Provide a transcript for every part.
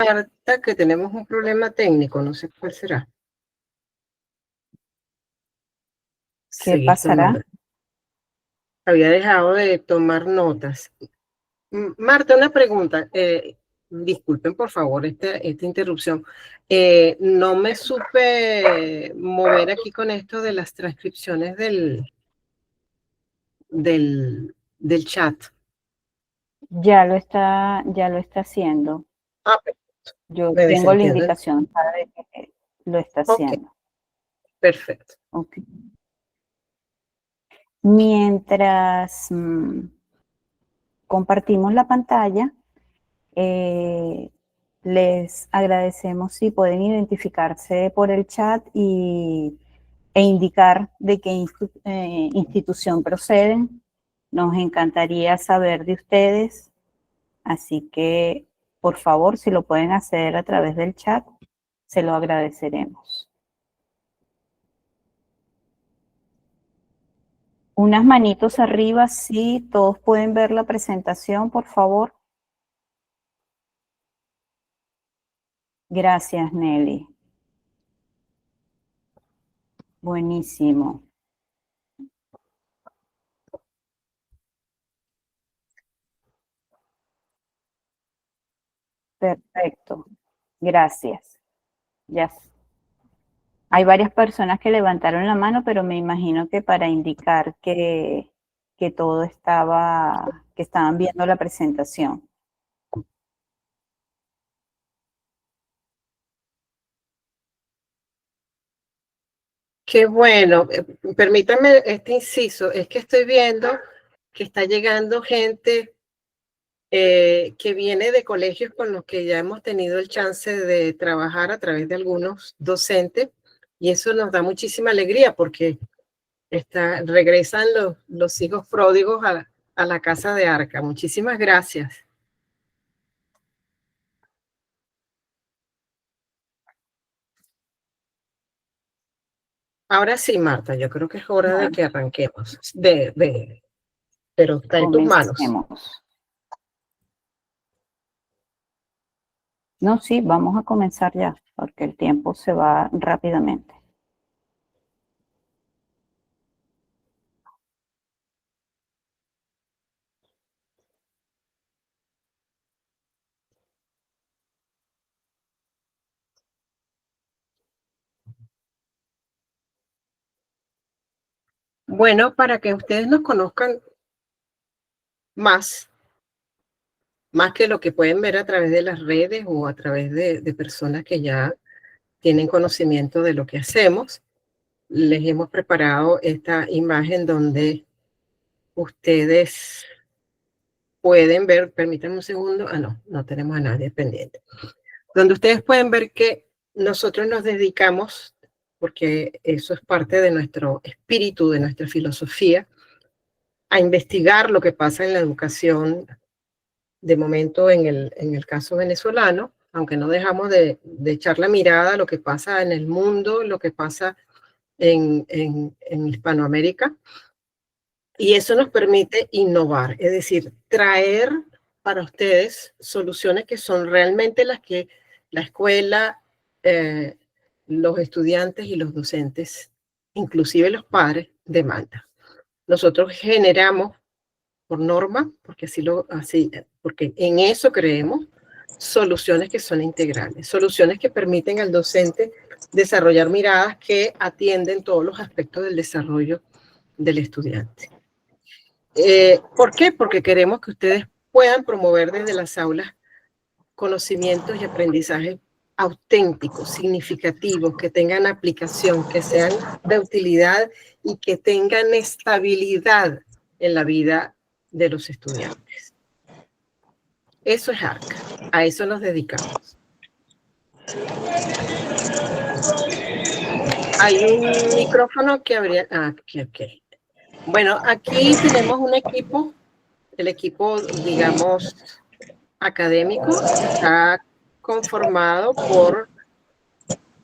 Marta, que tenemos un problema técnico, no sé cuál será. ¿Qué pasará? Había dejado de tomar notas. Marta, una pregunta. Disculpen, por favor, esta interrupción. No me supe mover aquí con esto de las transcripciones del chat. Ya lo está haciendo. Perfecto. Yo Me tengo la desentiendo. indicación para que lo está haciendo. Ok, perfecto. Okay. Mientras compartimos la pantalla, les agradecemos si pueden identificarse por el chat e indicar de qué institución proceden. Nos encantaría saber de ustedes, así que por favor, si lo pueden hacer a través del chat, se lo agradeceremos. Unas manitos arriba, sí, todos pueden ver la presentación, por favor. Gracias, Nelly. Buenísimo. Perfecto. Gracias. Ya. Hay varias personas que levantaron la mano, pero me imagino que para indicar que todo estaba, que estaban viendo la presentación. Qué bueno. Permítanme este inciso. Es que estoy viendo que está llegando gente que viene de colegios con los que ya hemos tenido el chance de trabajar a través de algunos docentes, y eso nos da muchísima alegría porque regresan los hijos pródigos a la casa de Arca. Muchísimas gracias. Ahora sí, Marta, yo creo que es hora de que arranquemos. Pero está en tus manos. Comencemos. No, sí, vamos a comenzar ya, porque el tiempo se va rápidamente. Bueno, para que ustedes nos conozcan más que lo que pueden ver a través de las redes o a través de personas que ya tienen conocimiento de lo que hacemos, les hemos preparado esta imagen donde ustedes pueden ver, permítanme un segundo, no tenemos a nadie pendiente, donde ustedes pueden ver que nosotros nos dedicamos, porque eso es parte de nuestro espíritu, de nuestra filosofía, a investigar lo que pasa en la educación, de momento en el caso venezolano, aunque no dejamos de echar la mirada a lo que pasa en el mundo, lo que pasa en Hispanoamérica, y eso nos permite innovar, es decir, traer para ustedes soluciones que son realmente las que la escuela, los estudiantes y los docentes, inclusive los padres, demandan. Nosotros generamos por norma, porque en eso creemos, soluciones que son integrales, soluciones que permiten al docente desarrollar miradas que atienden todos los aspectos del desarrollo del estudiante. ¿Por qué? Porque queremos que ustedes puedan promover desde las aulas conocimientos y aprendizajes auténticos, significativos, que tengan aplicación, que sean de utilidad y que tengan estabilidad en la vida de los estudiantes. Eso es ARCA, a eso nos dedicamos. Hay un micrófono que habría... okay. Bueno, aquí tenemos un equipo, el equipo, digamos, académico, está conformado por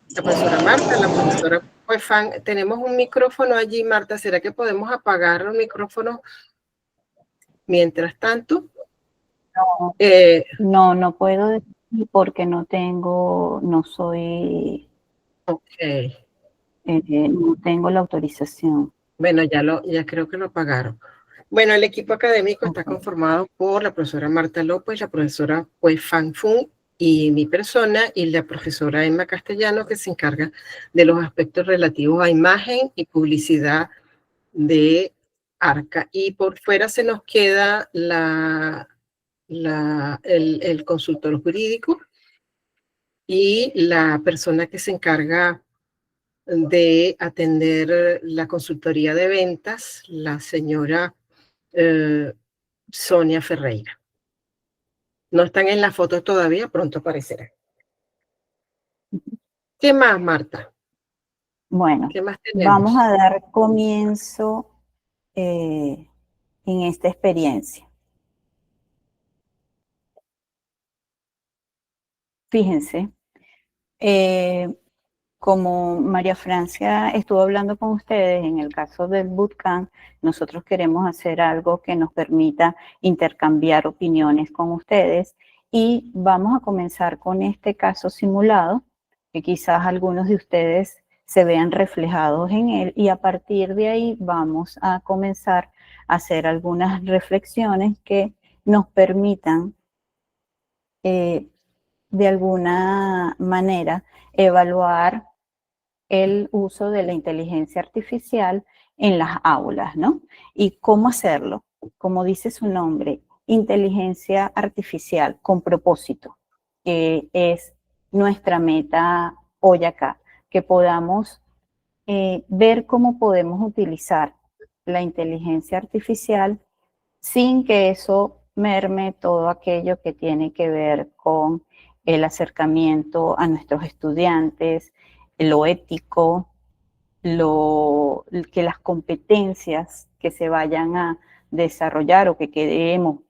la profesora Marta, la profesora Puefan. Tenemos un micrófono allí, Marta, ¿será que podemos apagar los micrófonos mientras tanto? No puedo. y porque no soy, Ok. no tengo la autorización. Bueno, ya creo que lo pagaron. Bueno, el equipo académico está Ok. conformado por la profesora Marta López, la profesora Pues Fan Fun y mi persona, y la profesora Emma Castellano, que se encarga de los aspectos relativos a imagen y publicidad de Arca. Y por fuera se nos queda el consultor jurídico y la persona que se encarga de atender la consultoría de ventas, la señora eh, Sonia Ferreira. No están en la foto todavía, pronto aparecerán. ¿Qué más, Marta? Bueno, ¿Qué más vamos tenemos? a dar comienzo en esta experiencia. Fíjense, eh, como María Francia estuvo hablando con ustedes en el caso del bootcamp, nosotros queremos hacer algo que nos permita intercambiar opiniones con ustedes y vamos a comenzar con este caso simulado, que quizás algunos de ustedes se vean reflejados en él y a partir de ahí vamos a comenzar a hacer algunas reflexiones que nos permitan de alguna manera evaluar el uso de la inteligencia artificial en las aulas, ¿no? ¿Y cómo hacerlo? Como dice su nombre, inteligencia artificial con propósito, que es nuestra meta hoy acá, que podamos ver cómo podemos utilizar la inteligencia artificial sin que eso merme todo aquello que tiene que ver con el acercamiento a nuestros estudiantes, lo ético, que las competencias que se vayan a desarrollar o que queremos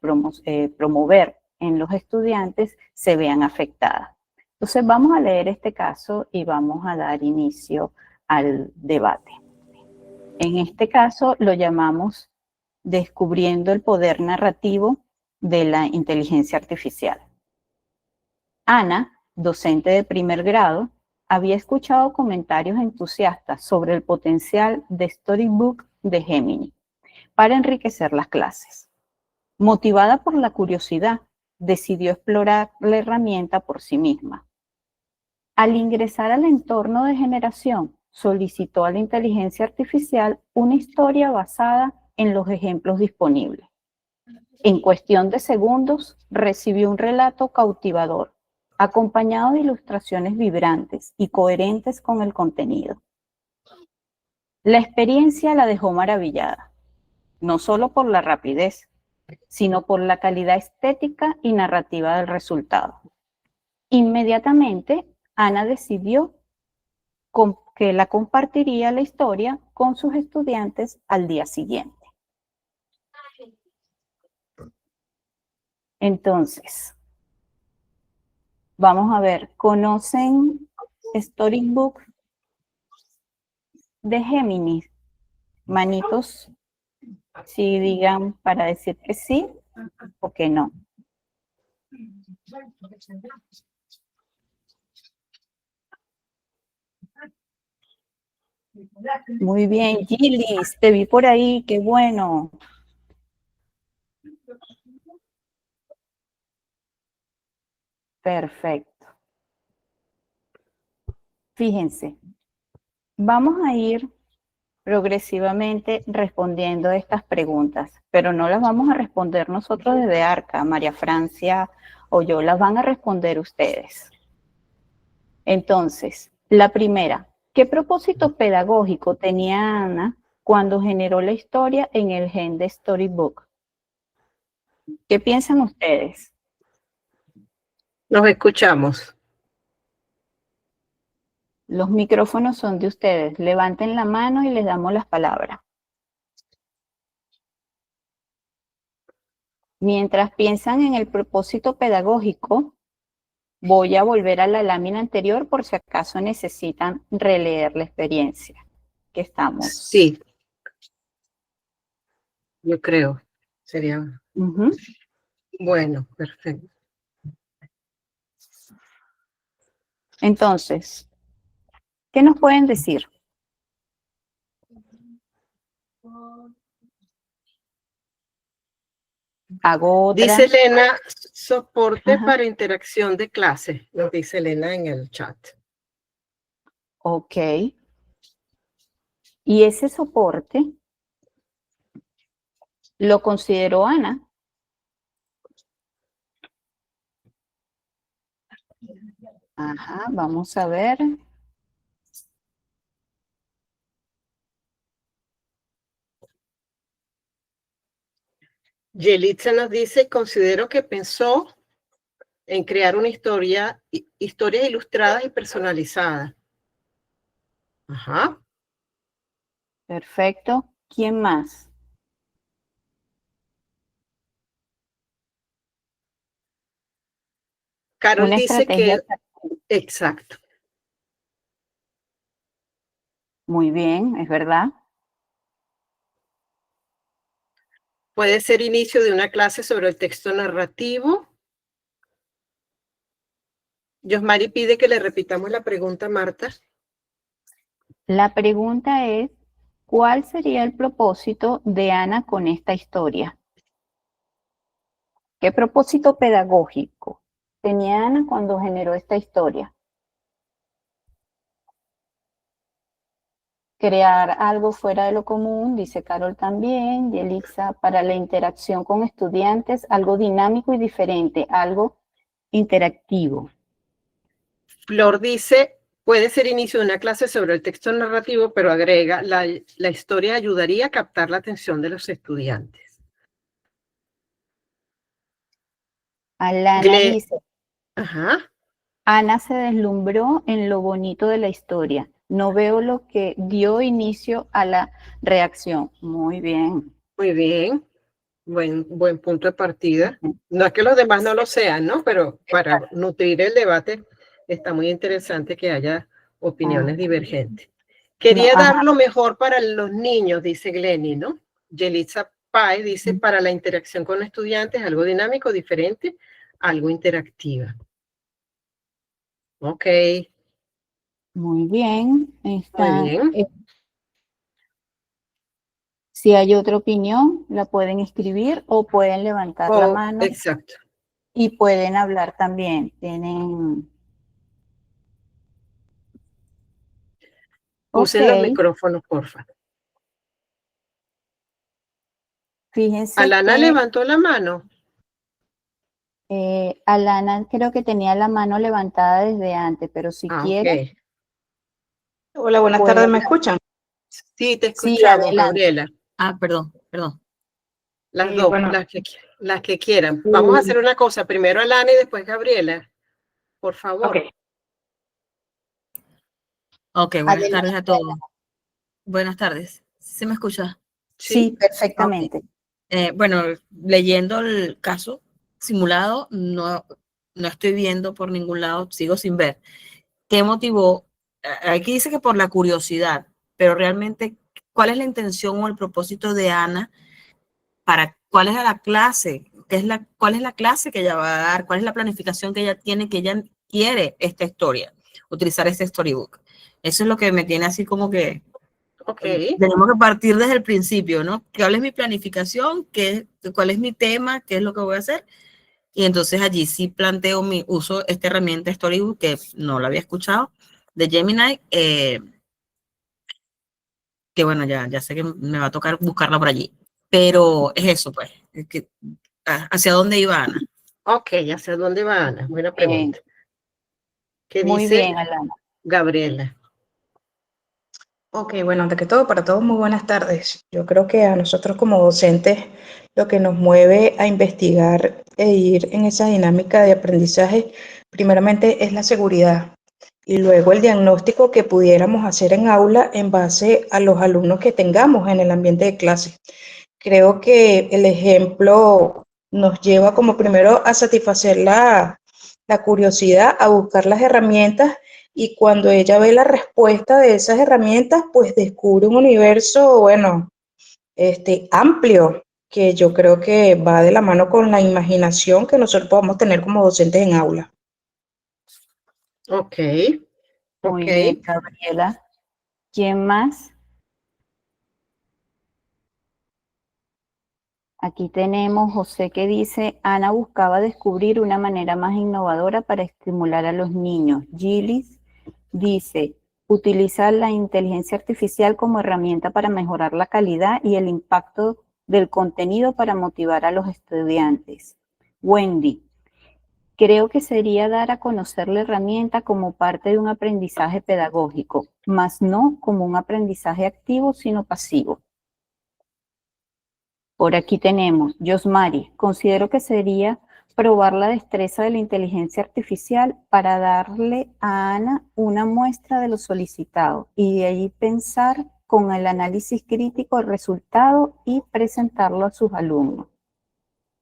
promover en los estudiantes se vean afectadas. Entonces vamos a leer este caso y vamos a dar inicio al debate. En este caso lo llamamos Descubriendo el poder narrativo de la inteligencia artificial. Ana, docente de primer grado, había escuchado comentarios entusiastas sobre el potencial de Storybook de Gemini para enriquecer las clases. Motivada por la curiosidad, decidió explorar la herramienta por sí misma. Al ingresar al entorno de generación, solicitó a la inteligencia artificial una historia basada en los ejemplos disponibles. En cuestión de segundos, recibió un relato cautivador, acompañado de ilustraciones vibrantes y coherentes con el contenido. La experiencia la dejó maravillada, no solo por la rapidez, sino por la calidad estética y narrativa del resultado. Inmediatamente, Ana decidió que la compartiría la historia con sus estudiantes al día siguiente. Entonces, vamos a ver, ¿conocen Storybook de Géminis? Manitos, si digan para decir que sí o que no. Muy bien, Gilis, te vi por ahí, qué bueno. Perfecto. Fíjense, vamos a ir progresivamente respondiendo estas preguntas, pero no las vamos a responder nosotros desde Arca, María Francia o yo, las van a responder ustedes. Entonces, la primera, ¿qué propósito pedagógico tenía Ana cuando generó la historia en el gen de Storybook? ¿Qué piensan ustedes? Nos escuchamos. Los micrófonos son de ustedes. Levanten la mano y les damos las palabras. Mientras piensan en el propósito pedagógico, voy a volver a la lámina anterior por si acaso necesitan releer la experiencia que estamos. Sí, yo creo. Sería bueno, perfecto. Entonces, ¿qué nos pueden decir? Hago otra. Dice Elena, soporte Ajá. para interacción de clase, lo dice Elena en el chat. Ok. Y ese soporte lo consideró Ana. Ajá, vamos a ver. Yelitza nos dice, considero que pensó en crear una historias ilustradas y personalizadas. Ajá. Perfecto. ¿Quién más? Carol Una dice estrategia. que, exacto. Muy bien, es verdad. Puede ser inicio de una clase sobre el texto narrativo. Yosmari pide que le repitamos la pregunta, Marta. La pregunta es, ¿cuál sería el propósito de Ana con esta historia? ¿Qué propósito pedagógico tenía Ana cuando generó esta historia? Crear algo fuera de lo común, dice Carol también, y Elisa, para la interacción con estudiantes, algo dinámico y diferente, algo interactivo. Flor dice, puede ser inicio de una clase sobre el texto narrativo, pero agrega, la historia ayudaría a captar la atención de los estudiantes. Alana dice, Ajá. Ana se deslumbró en lo bonito de la historia. No veo lo que dio inicio a la reacción. Muy bien. Muy bien. Buen punto de partida. No es que los demás no lo sean, ¿no? Pero para nutrir el debate está muy interesante que haya opiniones divergentes. No, Quería dar ajá. lo mejor para los niños, dice Glenny, ¿no? Yelitza Pai dice, para la interacción con los estudiantes, algo dinámico, diferente, algo interactiva. Ok. Muy bien. Muy bien. Si hay otra opinión, la pueden escribir o pueden levantar la mano Exacto. y pueden hablar también. Tienen. Ok, Usen los micrófonos, porfa. fíjense Alana que levantó la mano. Alana creo que tenía la mano levantada desde antes, pero si quiere, Ok. Hola, buenas puede tardes, ¿me hablar. escuchan? Sí, te Sí, escuchamos, adelante. Gabriela. Perdón. Las dos, Bueno, las que quieran. Vamos a hacer una cosa, primero Alana y después Gabriela. Por favor. ok. Ok, buenas Adelante. tardes a todos. Buenas tardes. ¿Se me escucha? Sí, Sí. perfectamente. Bueno, leyendo el caso simulado, no estoy viendo por ningún lado, sigo sin ver. ¿Qué motivó? Aquí dice que por la curiosidad, pero realmente, ¿cuál es la intención o el propósito de Ana? ¿Cuál es la clase? ¿Cuál es la clase que ella va a dar? ¿Cuál es la planificación que ella tiene, que ella quiere esta historia? Utilizar este storybook. Eso es lo que me tiene así como que Ok. tenemos que partir desde el principio, ¿no? ¿Cuál es mi planificación? ¿Cuál es mi tema? ¿Qué es lo que voy a hacer? Y entonces allí sí planteo uso esta herramienta Storybook, que no la había escuchado, de Gemini, que bueno, ya sé que me va a tocar buscarla por allí. Pero es eso, pues, ¿hacia dónde iba Ana? Ok, ya sé dónde va Ana. Buena pregunta. ¿Qué Muy dice bien, Alana. Gabriela? Ok, bueno, ante que todo, para todos muy buenas tardes. Yo creo que a nosotros como docentes lo que nos mueve a investigar e ir en esa dinámica de aprendizaje, primeramente es la seguridad y luego el diagnóstico que pudiéramos hacer en aula en base a los alumnos que tengamos en el ambiente de clase. Creo que el ejemplo nos lleva como primero a satisfacer la curiosidad, a buscar las herramientas y cuando ella ve la respuesta de esas herramientas, pues descubre un universo, bueno, amplio, que yo creo que va de la mano con la imaginación que nosotros podemos tener como docentes en aula. Ok, Muy ok. bien, Gabriela. ¿Quién más? Aquí tenemos José que dice, Ana buscaba descubrir una manera más innovadora para estimular a los niños. Gillis dice, utilizar la inteligencia artificial como herramienta para mejorar la calidad y el impacto del contenido para motivar a los estudiantes. Wendy, creo que sería dar a conocer la herramienta como parte de un aprendizaje pedagógico, más no como un aprendizaje activo, sino pasivo. Por aquí tenemos, Josmari, considero que sería probar la destreza de la inteligencia artificial para darle a Ana una muestra de lo solicitado y de ahí pensar con el análisis crítico el resultado y presentarlo a sus alumnos.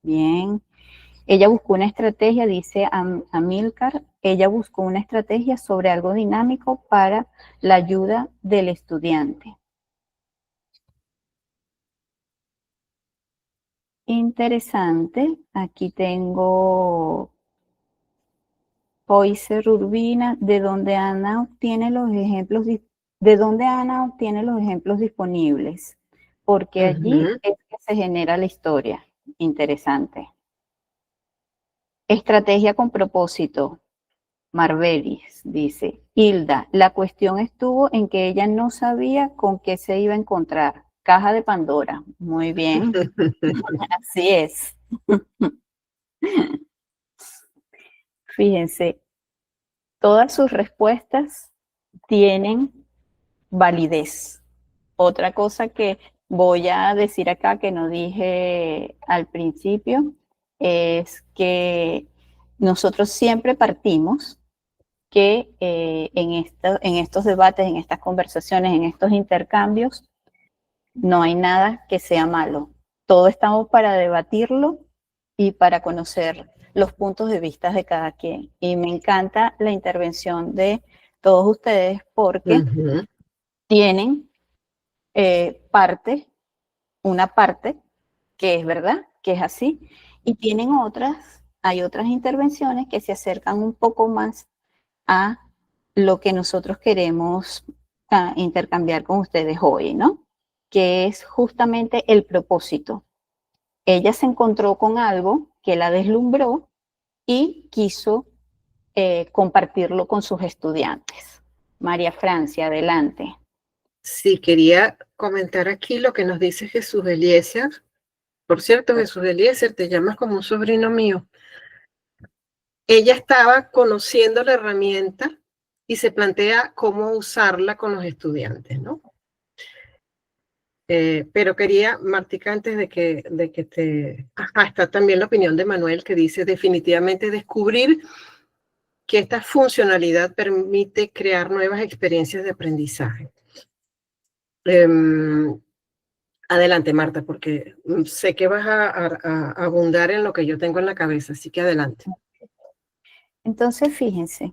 Bien. Ella buscó una estrategia, dice Amilcar, ella buscó una estrategia sobre algo dinámico para la ayuda del estudiante. Interesante. Aquí tengo Poiser Urbina, de donde Ana obtiene los ejemplos, de donde Ana obtiene los ejemplos disponibles, porque allí Ujú. es que se genera la historia. Interesante. Estrategia con propósito. Marbelis dice, Hilda, la cuestión estuvo en que ella no sabía con qué se iba a encontrar. Caja de Pandora. Muy bien, así es. Fíjense, todas sus respuestas tienen validez. Otra cosa que voy a decir acá que no dije al principio es que nosotros siempre partimos que en estos debates, en estas conversaciones, en estos intercambios, no hay nada que sea malo. Todo estamos para debatirlo y para conocer los puntos de vista de cada quien. Y me encanta la intervención de todos ustedes porque Ujú. tienen una parte que es verdad, que es así, y tienen hay otras intervenciones que se acercan un poco más a lo que nosotros queremos intercambiar con ustedes hoy, ¿no? Que es justamente el propósito. Ella se encontró con algo que la deslumbró y quiso compartirlo con sus estudiantes. María Francia, adelante. Sí, quería comentar aquí lo que nos dice Jesús Eliezer. Por cierto, Jesús Eliezer, te llamas como un sobrino mío. Ella estaba conociendo la herramienta y se plantea cómo usarla con los estudiantes, ¿no? Pero quería, Martica, antes de que te... Ajá, está también la opinión de Manuel que dice definitivamente descubrir que esta funcionalidad permite crear nuevas experiencias de aprendizaje. Adelante, Marta, porque sé que vas a abundar en lo que yo tengo en la cabeza, así que adelante. Entonces, fíjense,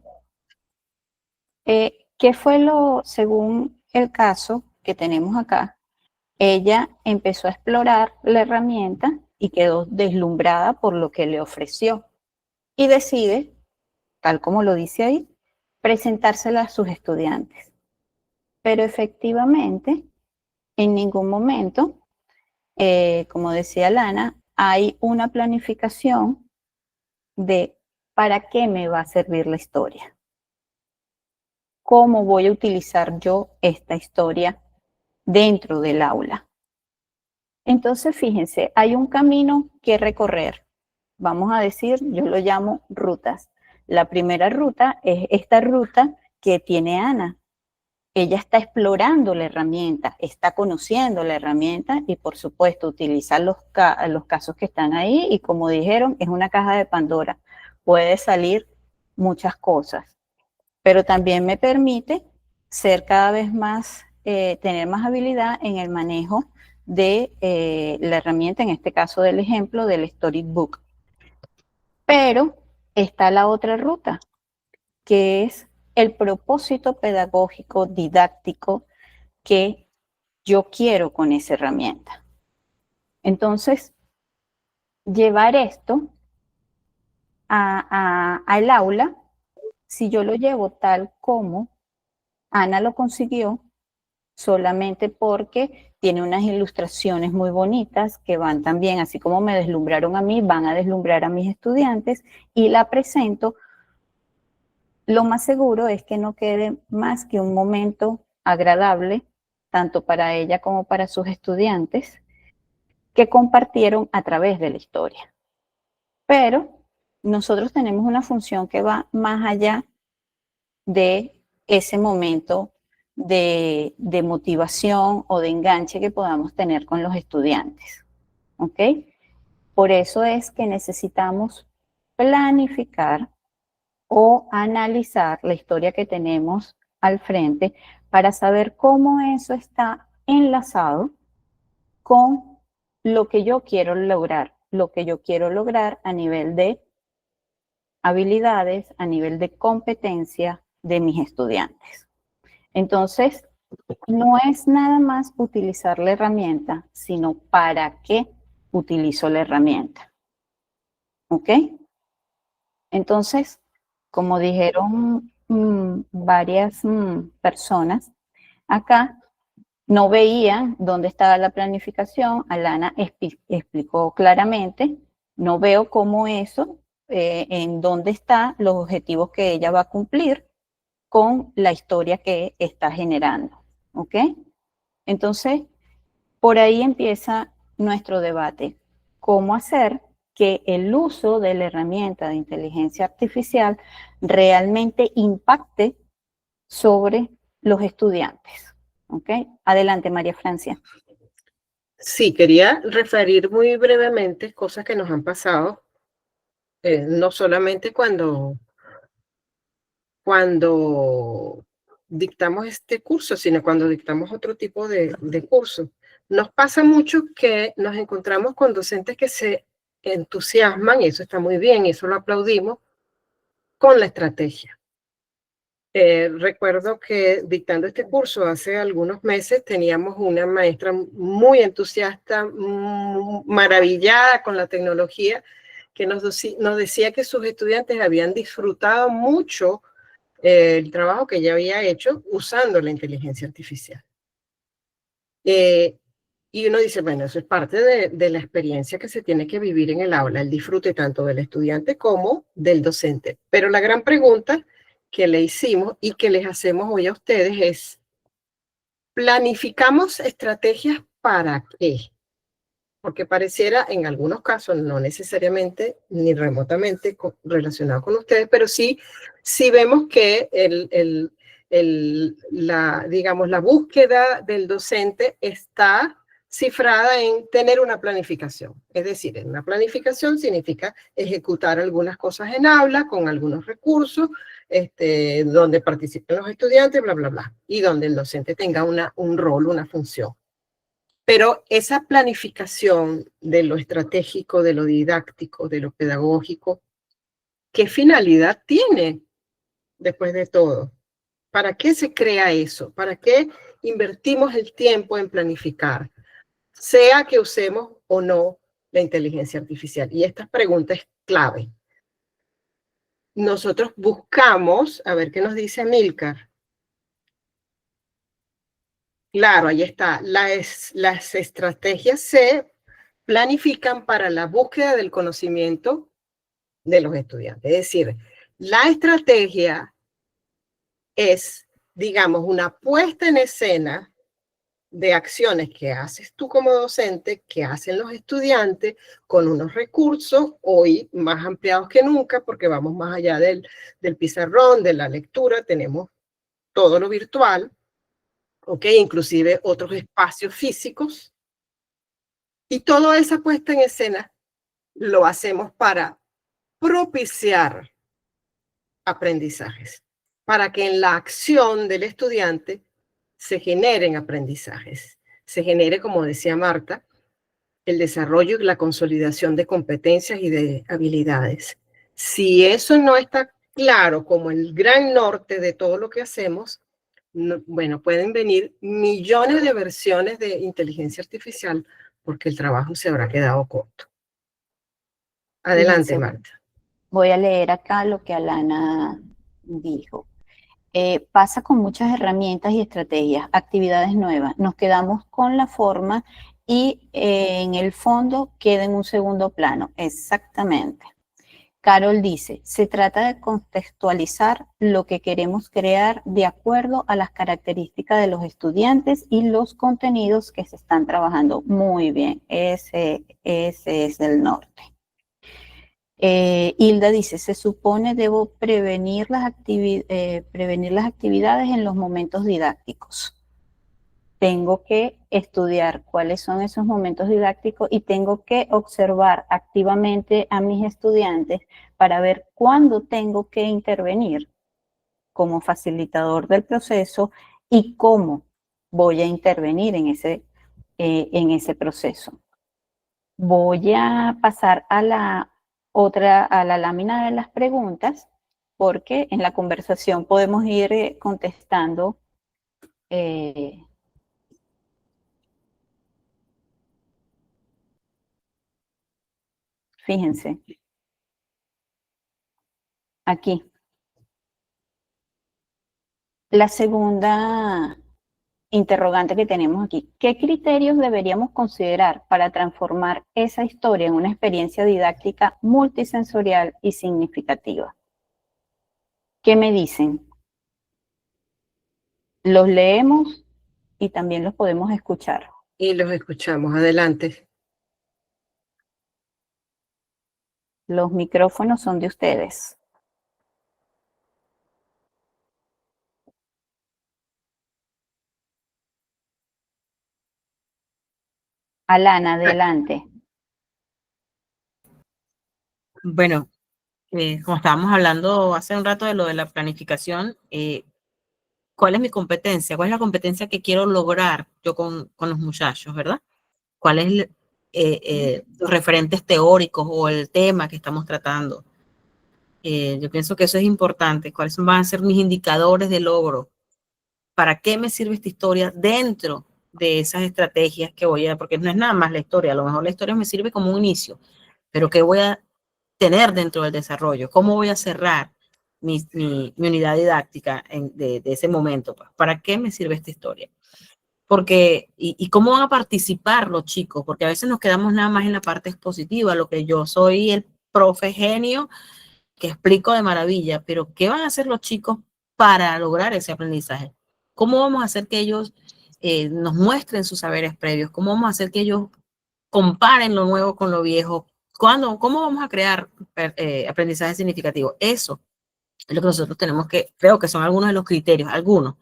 ¿qué fue según el caso que tenemos acá? Ella empezó a explorar la herramienta y quedó deslumbrada por lo que le ofreció y decide, tal como lo dice ahí, presentársela a sus estudiantes. Pero efectivamente, en ningún momento, como decía Lana, hay una planificación de para qué me va a servir la historia. ¿Cómo voy a utilizar yo esta historia dentro del aula? Entonces, fíjense, hay un camino que recorrer. Vamos a decir, yo lo llamo rutas. La primera ruta es esta ruta que tiene Ana. Ella está explorando la herramienta, está conociendo la herramienta y por supuesto utiliza los casos que están ahí y como dijeron, es una caja de Pandora. Puede salir muchas cosas, pero también me permite ser cada vez más, tener más habilidad en el manejo de la herramienta, en este caso del ejemplo del Storybook. Pero está la otra ruta, que es el propósito pedagógico, didáctico que yo quiero con esa herramienta. Entonces, llevar esto al aula si yo lo llevo tal como Ana lo consiguió, solamente porque tiene unas ilustraciones muy bonitas que van también, así como me deslumbraron a mí, van a deslumbrar a mis estudiantes, y la presento, lo más seguro es que no quede más que un momento agradable, tanto para ella como para sus estudiantes, que compartieron a través de la historia. Pero nosotros tenemos una función que va más allá de ese momento de motivación o de enganche que podamos tener con los estudiantes. ¿Ok? Por eso es que necesitamos planificar o analizar la historia que tenemos al frente para saber cómo eso está enlazado con lo que yo quiero lograr a nivel de habilidades, a nivel de competencia de mis estudiantes. Entonces, no es nada más utilizar la herramienta, sino para qué utilizo la herramienta. ¿Ok? Entonces, como dijeron varias personas, acá no veían dónde estaba la planificación. Alana explicó claramente, no veo cómo eso, en dónde están los objetivos que ella va a cumplir con la historia que está generando. ¿Ok? Entonces, por ahí empieza nuestro debate. ¿Cómo hacer que el uso de la herramienta de inteligencia artificial realmente impacte sobre los estudiantes? ¿Ok? Adelante, María Francia. Sí, quería referir muy brevemente cosas que nos han pasado, no solamente cuando dictamos este curso, sino cuando dictamos otro tipo de curso. Nos pasa mucho que nos encontramos con docentes que se entusiasman, y eso está muy bien, y eso lo aplaudimos, con la estrategia. Recuerdo que dictando este curso hace algunos meses teníamos una maestra muy entusiasta, maravillada con la tecnología, que nos decía que sus estudiantes habían disfrutado mucho el trabajo que ella había hecho usando la inteligencia artificial. Y uno dice, bueno, eso es parte de la experiencia que se tiene que vivir en el aula, el disfrute tanto del estudiante como del docente. Pero la gran pregunta que le hicimos y que les hacemos hoy a ustedes es, ¿planificamos estrategias para qué? Porque pareciera, en algunos casos, no necesariamente ni remotamente relacionado con ustedes, pero sí vemos que digamos, la búsqueda del docente está cifrada en tener una planificación. Es decir, en una planificación significa ejecutar algunas cosas en aula con algunos recursos, donde participen los estudiantes, bla, bla, bla, y donde el docente tenga un rol, una función. Pero esa planificación de lo estratégico, de lo didáctico, de lo pedagógico, ¿qué finalidad tiene después de todo? ¿Para qué se crea eso? ¿Para qué invertimos el tiempo en planificar? Sea que usemos o no la inteligencia artificial. Y esta pregunta es clave. Nosotros buscamos, a ver qué nos dice Amílcar. Claro, ahí está. Las estrategias se planifican para la búsqueda del conocimiento de los estudiantes. Es decir, la estrategia es, digamos, una puesta en escena de acciones que haces tú como docente, que hacen los estudiantes con unos recursos hoy más ampliados que nunca, porque vamos más allá del pizarrón, de la lectura, tenemos todo lo virtual, ¿ok? Inclusive otros espacios físicos. Y toda esa puesta en escena lo hacemos para propiciar aprendizajes, para que en la acción del estudiante se generen aprendizajes, se genere, como decía Marta, el desarrollo y la consolidación de competencias y de habilidades. Si eso no está claro como el gran norte de todo lo que hacemos, bueno, pueden venir millones de versiones de inteligencia artificial porque el trabajo se habrá quedado corto. Adelante, Fíjense, Marta. voy a leer acá lo que Alana dijo, pasa con muchas herramientas y estrategias, actividades nuevas. Nos quedamos con la forma y en el fondo queda en un segundo plano. Exactamente. Carol dice, se trata de contextualizar lo que queremos crear de acuerdo a las características de los estudiantes y los contenidos que se están trabajando. Muy bien, ese es el norte. Hilda dice, se supone debo prevenir las actividades en los momentos didácticos. Tengo que estudiar cuáles son esos momentos didácticos y tengo que observar activamente a mis estudiantes para ver cuándo tengo que intervenir como facilitador del proceso y cómo voy a intervenir en ese proceso. Voy a pasar a la lámina de las preguntas, porque en la conversación podemos ir contestando fíjense, aquí. La segunda interrogante que tenemos aquí. ¿Qué criterios deberíamos considerar para transformar esa historia en una experiencia didáctica multisensorial y significativa? ¿Qué me dicen? Los leemos y también los podemos escuchar. Y los escuchamos. Adelante. Los micrófonos son de ustedes. Alana, adelante. Bueno, como estábamos hablando hace un rato de lo de la planificación, ¿cuál es mi competencia? ¿Cuál es la competencia que quiero lograr yo con los muchachos, verdad? ¿Cuáles los referentes teóricos o el tema que estamos tratando? Yo pienso que eso es importante. ¿Cuáles van a ser mis indicadores de logro? ¿Para qué me sirve esta historia dentro de esas estrategias que voy a, porque no es nada más la historia, a lo mejor la historia me sirve como un inicio, pero ¿qué voy a tener dentro del desarrollo? ¿Cómo voy a cerrar mi unidad didáctica de ese momento? ¿Para qué me sirve esta historia? Porque, y cómo van a participar los chicos, porque a veces nos quedamos nada más en la parte expositiva, lo que yo soy el profe genio que explico de maravilla, pero ¿qué van a hacer los chicos para lograr ese aprendizaje? ¿Cómo vamos a hacer que ellos nos muestren sus saberes previos? ¿Cómo vamos a hacer que ellos comparen lo nuevo con lo viejo? ¿Cómo vamos a crear aprendizaje significativo? Eso es lo que nosotros tenemos que, creo que son algunos de los criterios, algunos.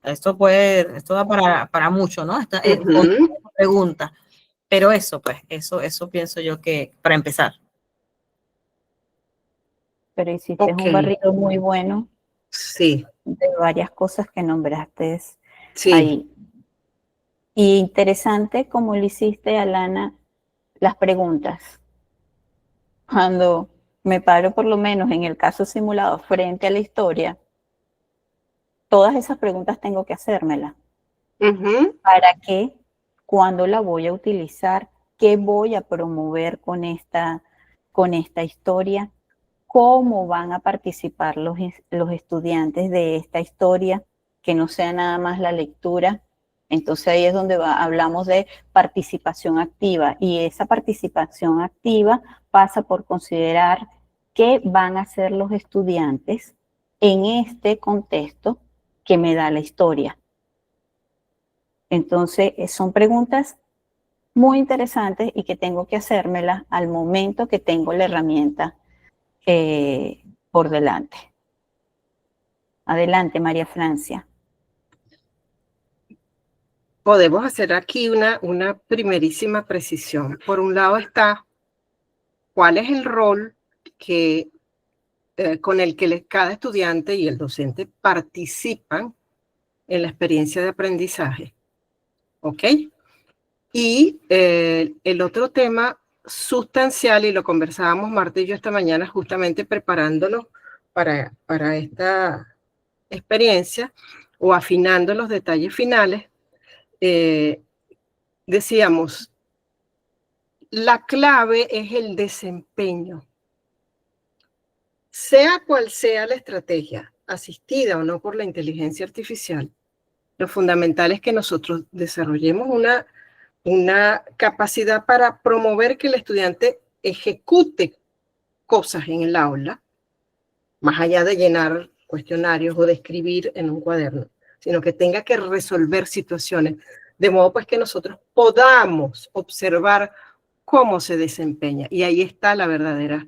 Esto da para mucho, ¿no? Esta pregunta. Pero eso, pues, eso pienso yo que para empezar. Pero hiciste un barrido muy bueno. Sí. De varias cosas que nombraste Sí. ahí. Y interesante como le hiciste, Alana, las preguntas. Cuando me paro, por lo menos en el caso simulado, frente a la historia, todas esas preguntas tengo que hacérmelas. ¿Para qué? ¿Cuándo la voy a utilizar? ¿Qué voy a promover con esta historia? ¿Cómo van a participar los estudiantes de esta historia? Que no sea nada más la lectura. Entonces ahí es donde hablamos de participación activa, y esa participación activa pasa por considerar qué van a hacer los estudiantes en este contexto que me da la historia. Entonces son preguntas muy interesantes y que tengo que hacérmelas al momento que tengo la herramienta por delante. Adelante, María Francia. Podemos hacer aquí una primerísima precisión. Por un lado está cuál es el rol con el que cada estudiante y el docente participan en la experiencia de aprendizaje. ¿Ok? Y el otro tema sustancial, y lo conversábamos Marta y yo esta mañana justamente preparándonos para esta experiencia o afinando los detalles finales, decíamos, la clave es el desempeño. sea cual sea la estrategia, asistida o no por la inteligencia artificial, lo fundamental es que nosotros desarrollemos una capacidad para promover que el estudiante ejecute cosas en el aula, más allá de llenar cuestionarios o de escribir en un cuaderno, sino que tenga que resolver situaciones, de modo pues que nosotros podamos observar cómo se desempeña. Y ahí está la verdadera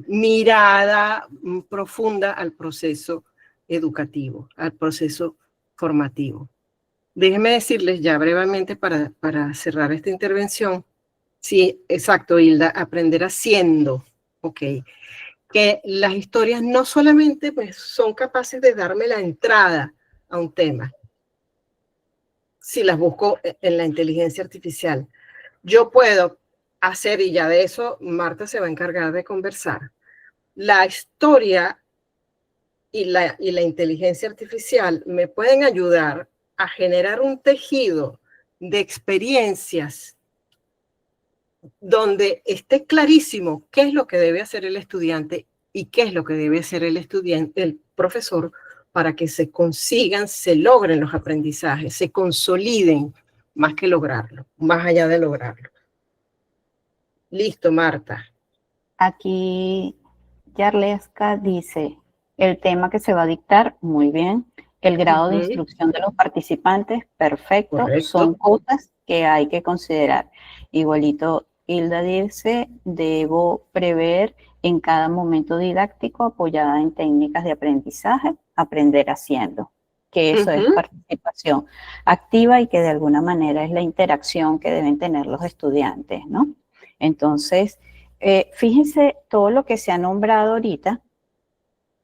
mirada profunda al proceso educativo, al proceso formativo. Déjenme decirles ya brevemente para cerrar esta intervención. Sí, exacto, Hilda, aprender haciendo, ok. Que las historias no solamente pues, son capaces de darme la entrada a un tema, si las busco en la inteligencia artificial. Yo puedo hacer, y ya de eso Marta se va a encargar de conversar, la historia y la inteligencia artificial me pueden ayudar a generar un tejido de experiencias donde esté clarísimo qué es lo que debe hacer el estudiante y qué es lo que debe hacer el profesor, para que se consigan, se logren los aprendizajes, se consoliden más que lograrlo, más allá de lograrlo. Listo, Marta. Aquí Yarleska dice, el tema que se va a dictar, muy bien. El grado de instrucción de los participantes, perfecto. Correcto. Son cosas que hay que considerar. Igualito, Hilda dice, debo prever en cada momento didáctico apoyada en técnicas de aprendizaje, aprender haciendo. Que eso es participación activa y que de alguna manera es la interacción que deben tener los estudiantes, ¿no? Entonces, fíjense todo lo que se ha nombrado ahorita,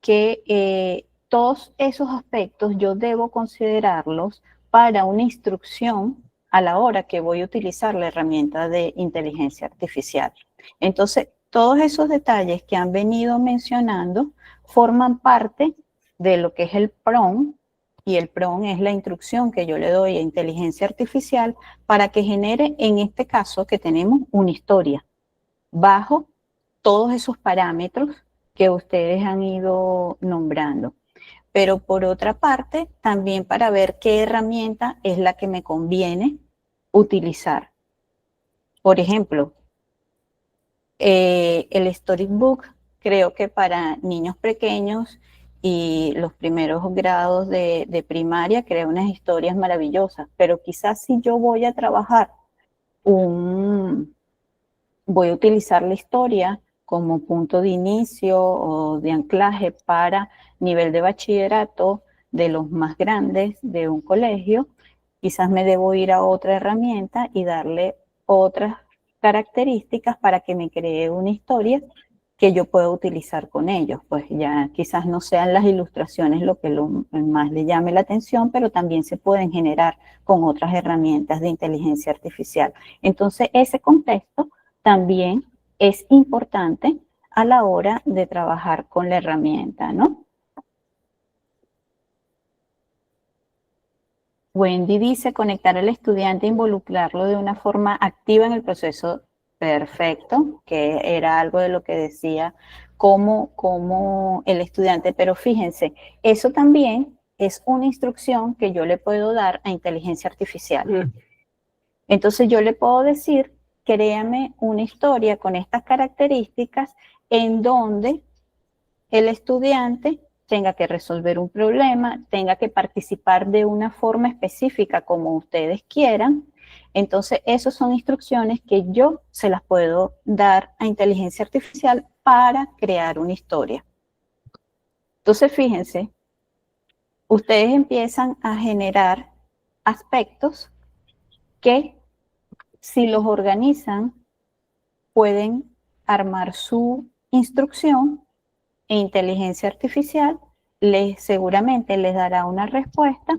que todos esos aspectos yo debo considerarlos para una instrucción a la hora que voy a utilizar la herramienta de inteligencia artificial. Entonces, todos esos detalles que han venido mencionando forman parte de lo que es el PROM, y el PROM es la instrucción que yo le doy a inteligencia artificial para que genere, en este caso, que tenemos una historia bajo todos esos parámetros que ustedes han ido nombrando. Pero por otra parte, también para ver qué herramienta es la que me conviene utilizar. Por ejemplo, el Storybook, creo que para niños pequeños y los primeros grados de primaria crea unas historias maravillosas, pero quizás si yo voy a trabajar voy a utilizar la historia como punto de inicio o de anclaje para nivel de bachillerato de los más grandes de un colegio, quizás me debo ir a otra herramienta y darle otras características para que me cree una historia que yo pueda utilizar con ellos. Pues ya quizás no sean las ilustraciones lo que más le llame la atención, pero también se pueden generar con otras herramientas de inteligencia artificial. Entonces, ese contexto también es importante a la hora de trabajar con la herramienta, ¿no? Wendy dice, conectar al estudiante e involucrarlo de una forma activa en el proceso. Perfecto, que era algo de lo que decía como el estudiante, pero fíjense, eso también es una instrucción que yo le puedo dar a inteligencia artificial. Entonces yo le puedo decir, créame una historia con estas características en donde el estudiante tenga que resolver un problema, tenga que participar de una forma específica como ustedes quieran. Entonces, esas son instrucciones que yo se las puedo dar a inteligencia artificial para crear una historia. Entonces, fíjense, ustedes empiezan a generar aspectos que, si los organizan, pueden armar su instrucción e inteligencia artificial seguramente les dará una respuesta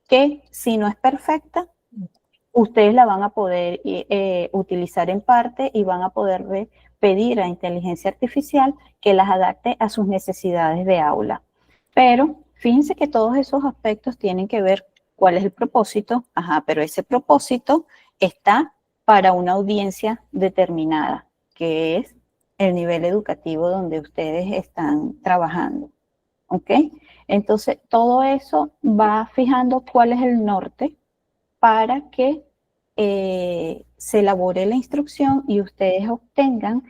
que, si no es perfecta, ustedes la van a poder utilizar en parte y van a poder pedir a inteligencia artificial que las adapte a sus necesidades de aula. Pero fíjense que todos esos aspectos tienen que ver cuál es el propósito, pero ese propósito está para una audiencia determinada, que es el nivel educativo donde ustedes están trabajando. ¿Ok? Entonces, todo eso va fijando cuál es el norte para que se elabore la instrucción y ustedes obtengan,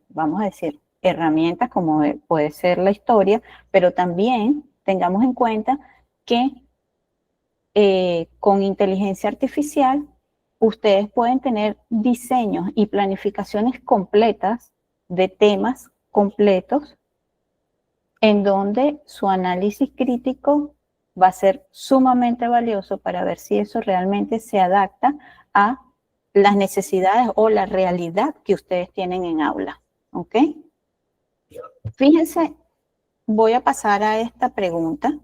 vamos a decir, herramientas como puede ser la historia, pero también tengamos en cuenta que con inteligencia artificial ustedes pueden tener diseños y planificaciones completas de temas completos en donde su análisis crítico va a ser sumamente valioso para ver si eso realmente se adapta a las necesidades o la realidad que ustedes tienen en aula. ¿Ok? Fíjense, voy a pasar a esta pregunta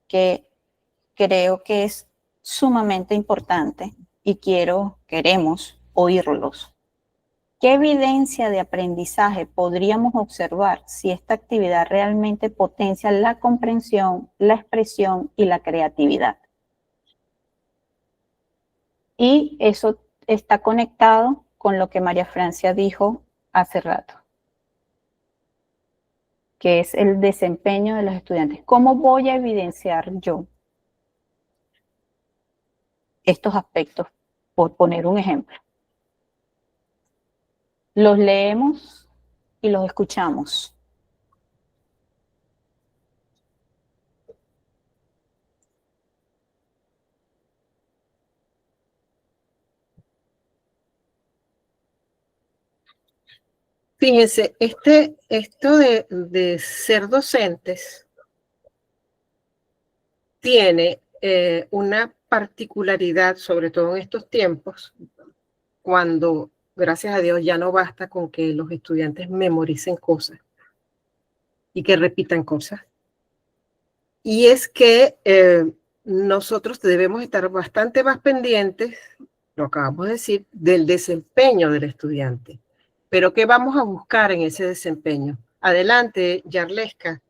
que creo que es sumamente importante y queremos oírlos. ¿Qué evidencia de aprendizaje podríamos observar si esta actividad realmente potencia la comprensión, la expresión y la creatividad? Y eso está conectado con lo que María Francia dijo hace rato, que es el desempeño de los estudiantes. ¿Cómo voy a evidenciar yo estos aspectos? Por poner un ejemplo. Los leemos y los escuchamos. Fíjense, esto de ser docentes tiene una particularidad, sobre todo en estos tiempos, cuando, gracias a Dios, ya no basta con que los estudiantes memoricen cosas y que repitan cosas. Y es que nosotros debemos estar bastante más pendientes, lo acabamos de decir, del desempeño del estudiante. Pero ¿qué vamos a buscar en ese desempeño? Adelante, Yarleska.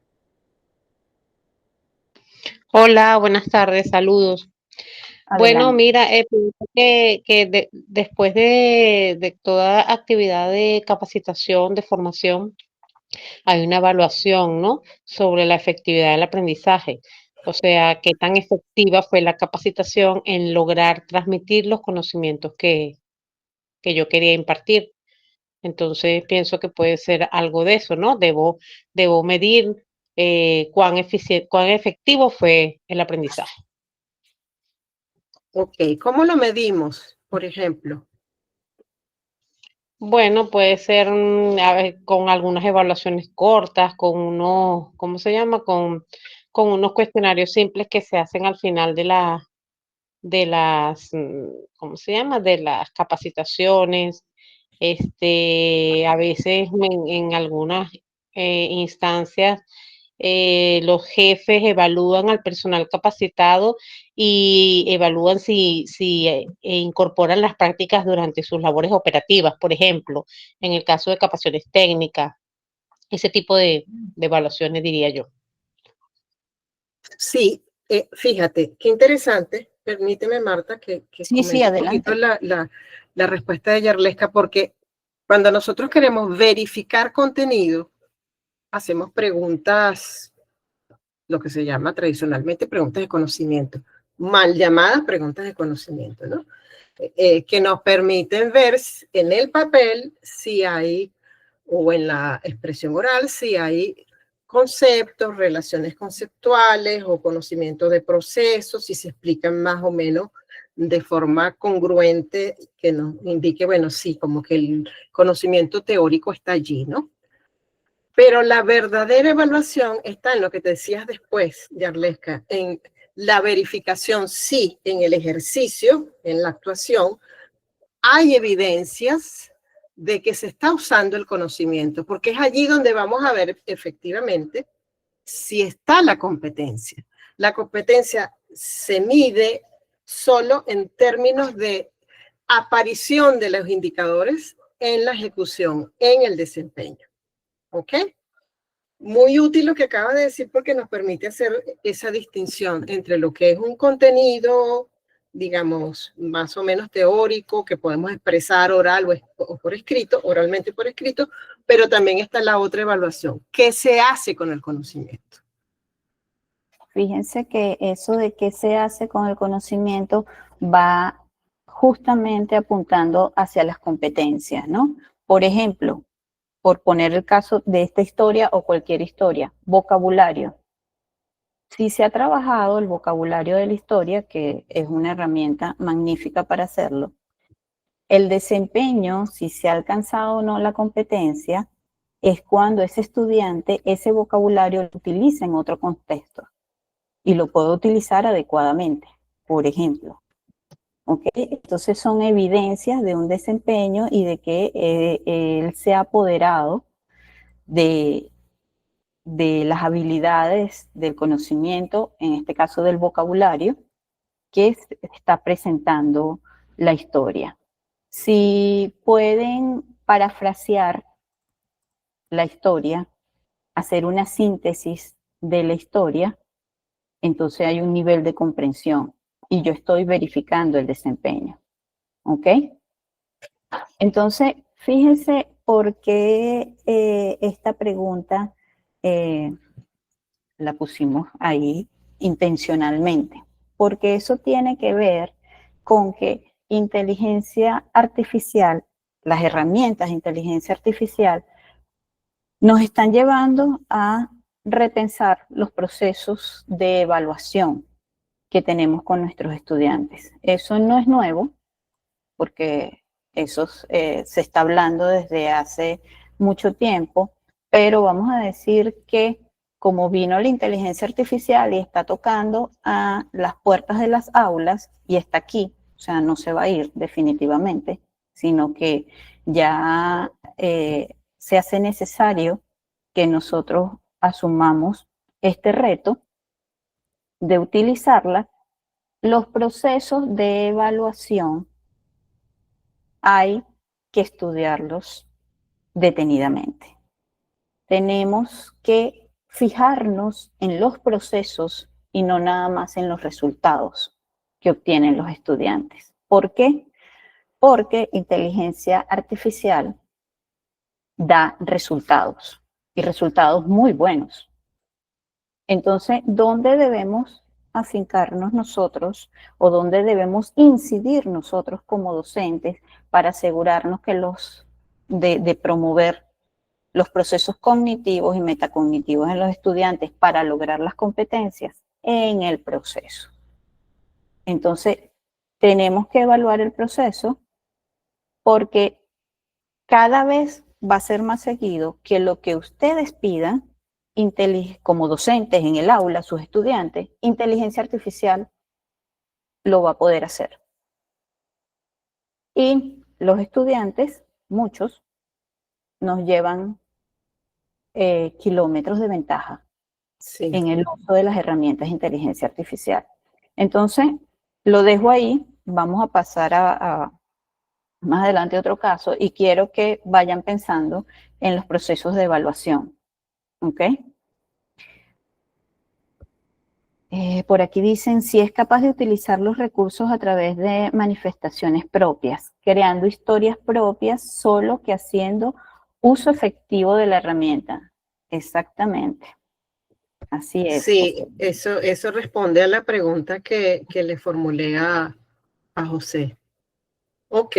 Hola, buenas tardes, saludos. Bueno, Adelante. mira, pienso que después de toda actividad de capacitación, de formación, hay una evaluación, ¿no? Sobre la efectividad del aprendizaje. O sea, qué tan efectiva fue la capacitación en lograr transmitir los conocimientos que yo quería impartir. Entonces, pienso que puede ser algo de eso, ¿no? Debo medir cuán efectivo fue el aprendizaje. Ok, ¿cómo lo medimos, por ejemplo? Bueno, puede ser a ver, con algunas evaluaciones cortas, con unos, ¿cómo se llama? Con unos cuestionarios simples que se hacen al final de las, ¿cómo se llama? De las capacitaciones. A veces en algunas instancias los jefes evalúan al personal capacitado y evalúan si incorporan las prácticas durante sus labores operativas, por ejemplo, en el caso de capacitaciones técnicas, ese tipo de evaluaciones, diría yo. Sí, fíjate, qué interesante. Permíteme, Marta, que Sí, comente un adelante. poquito la respuesta de Yarleska, porque cuando nosotros queremos verificar contenido, hacemos preguntas, lo que se llama tradicionalmente preguntas de conocimiento, mal llamadas preguntas de conocimiento, ¿no? Que nos permiten ver en el papel si hay, o en la expresión oral, si hay conceptos, relaciones conceptuales o conocimiento de procesos, si se explican más o menos de forma congruente, que nos indique, bueno, sí, como que el conocimiento teórico está allí, ¿no? Pero la verdadera evaluación está en lo que te decías después, Yarleska, en la verificación, sí, en el ejercicio, en la actuación, hay evidencias de que se está usando el conocimiento, porque es allí donde vamos a ver efectivamente si está la competencia. La competencia se mide solo en términos de aparición de los indicadores en la ejecución, en el desempeño. ¿Ok? Muy útil lo que acabas de decir porque nos permite hacer esa distinción entre lo que es un contenido digamos, más o menos teórico, que podemos expresar oral o por escrito, oralmente por escrito, pero también está la otra evaluación. ¿Qué se hace con el conocimiento? Fíjense que eso de qué se hace con el conocimiento va justamente apuntando hacia las competencias, ¿no? Por ejemplo, por poner el caso de esta historia o cualquier historia, vocabulario. Si se ha trabajado el vocabulario de la historia, que es una herramienta magnífica para hacerlo, el desempeño, si se ha alcanzado o no la competencia, es cuando ese estudiante ese vocabulario lo utiliza en otro contexto y lo puede utilizar adecuadamente, por ejemplo. ¿Okay? Entonces son evidencias de un desempeño y de que él se ha apoderado de las habilidades del conocimiento, en este caso del vocabulario, que está presentando la historia. Si pueden parafrasear la historia, hacer una síntesis de la historia, entonces hay un nivel de comprensión y yo estoy verificando el desempeño. ¿Ok? Entonces, fíjense por qué esta pregunta la pusimos ahí intencionalmente, porque eso tiene que ver con que inteligencia artificial, las herramientas de inteligencia artificial, nos están llevando a repensar los procesos de evaluación que tenemos con nuestros estudiantes. Eso no es nuevo, porque eso se está hablando desde hace mucho tiempo, pero vamos a decir que como vino la inteligencia artificial y está tocando a las puertas de las aulas y está aquí, o sea, no se va a ir definitivamente, sino que ya se hace necesario que nosotros asumamos este reto de utilizarla. Los procesos de evaluación hay que estudiarlos detenidamente. Tenemos que fijarnos en los procesos y no nada más en los resultados que obtienen los estudiantes. ¿Por qué? Porque inteligencia artificial da resultados y resultados muy buenos. Entonces, ¿dónde debemos afincarnos nosotros o dónde debemos incidir nosotros como docentes para asegurarnos que de promover los procesos cognitivos y metacognitivos en los estudiantes para lograr las competencias en el proceso? Entonces, tenemos que evaluar el proceso porque cada vez va a ser más seguido que lo que ustedes pidan como docentes en el aula, sus estudiantes, inteligencia artificial lo va a poder hacer. Y los estudiantes, muchos, nos llevan kilómetros de ventaja Sí. en el uso de las herramientas de inteligencia artificial. Entonces, lo dejo ahí, vamos a pasar a más adelante otro caso y quiero que vayan pensando en los procesos de evaluación. ¿Ok? Por aquí dicen si es capaz de utilizar los recursos a través de manifestaciones propias, creando historias propias, solo que haciendo uso efectivo de la herramienta. Exactamente. Así es. Sí, eso responde a la pregunta que le formulé a José. Ok.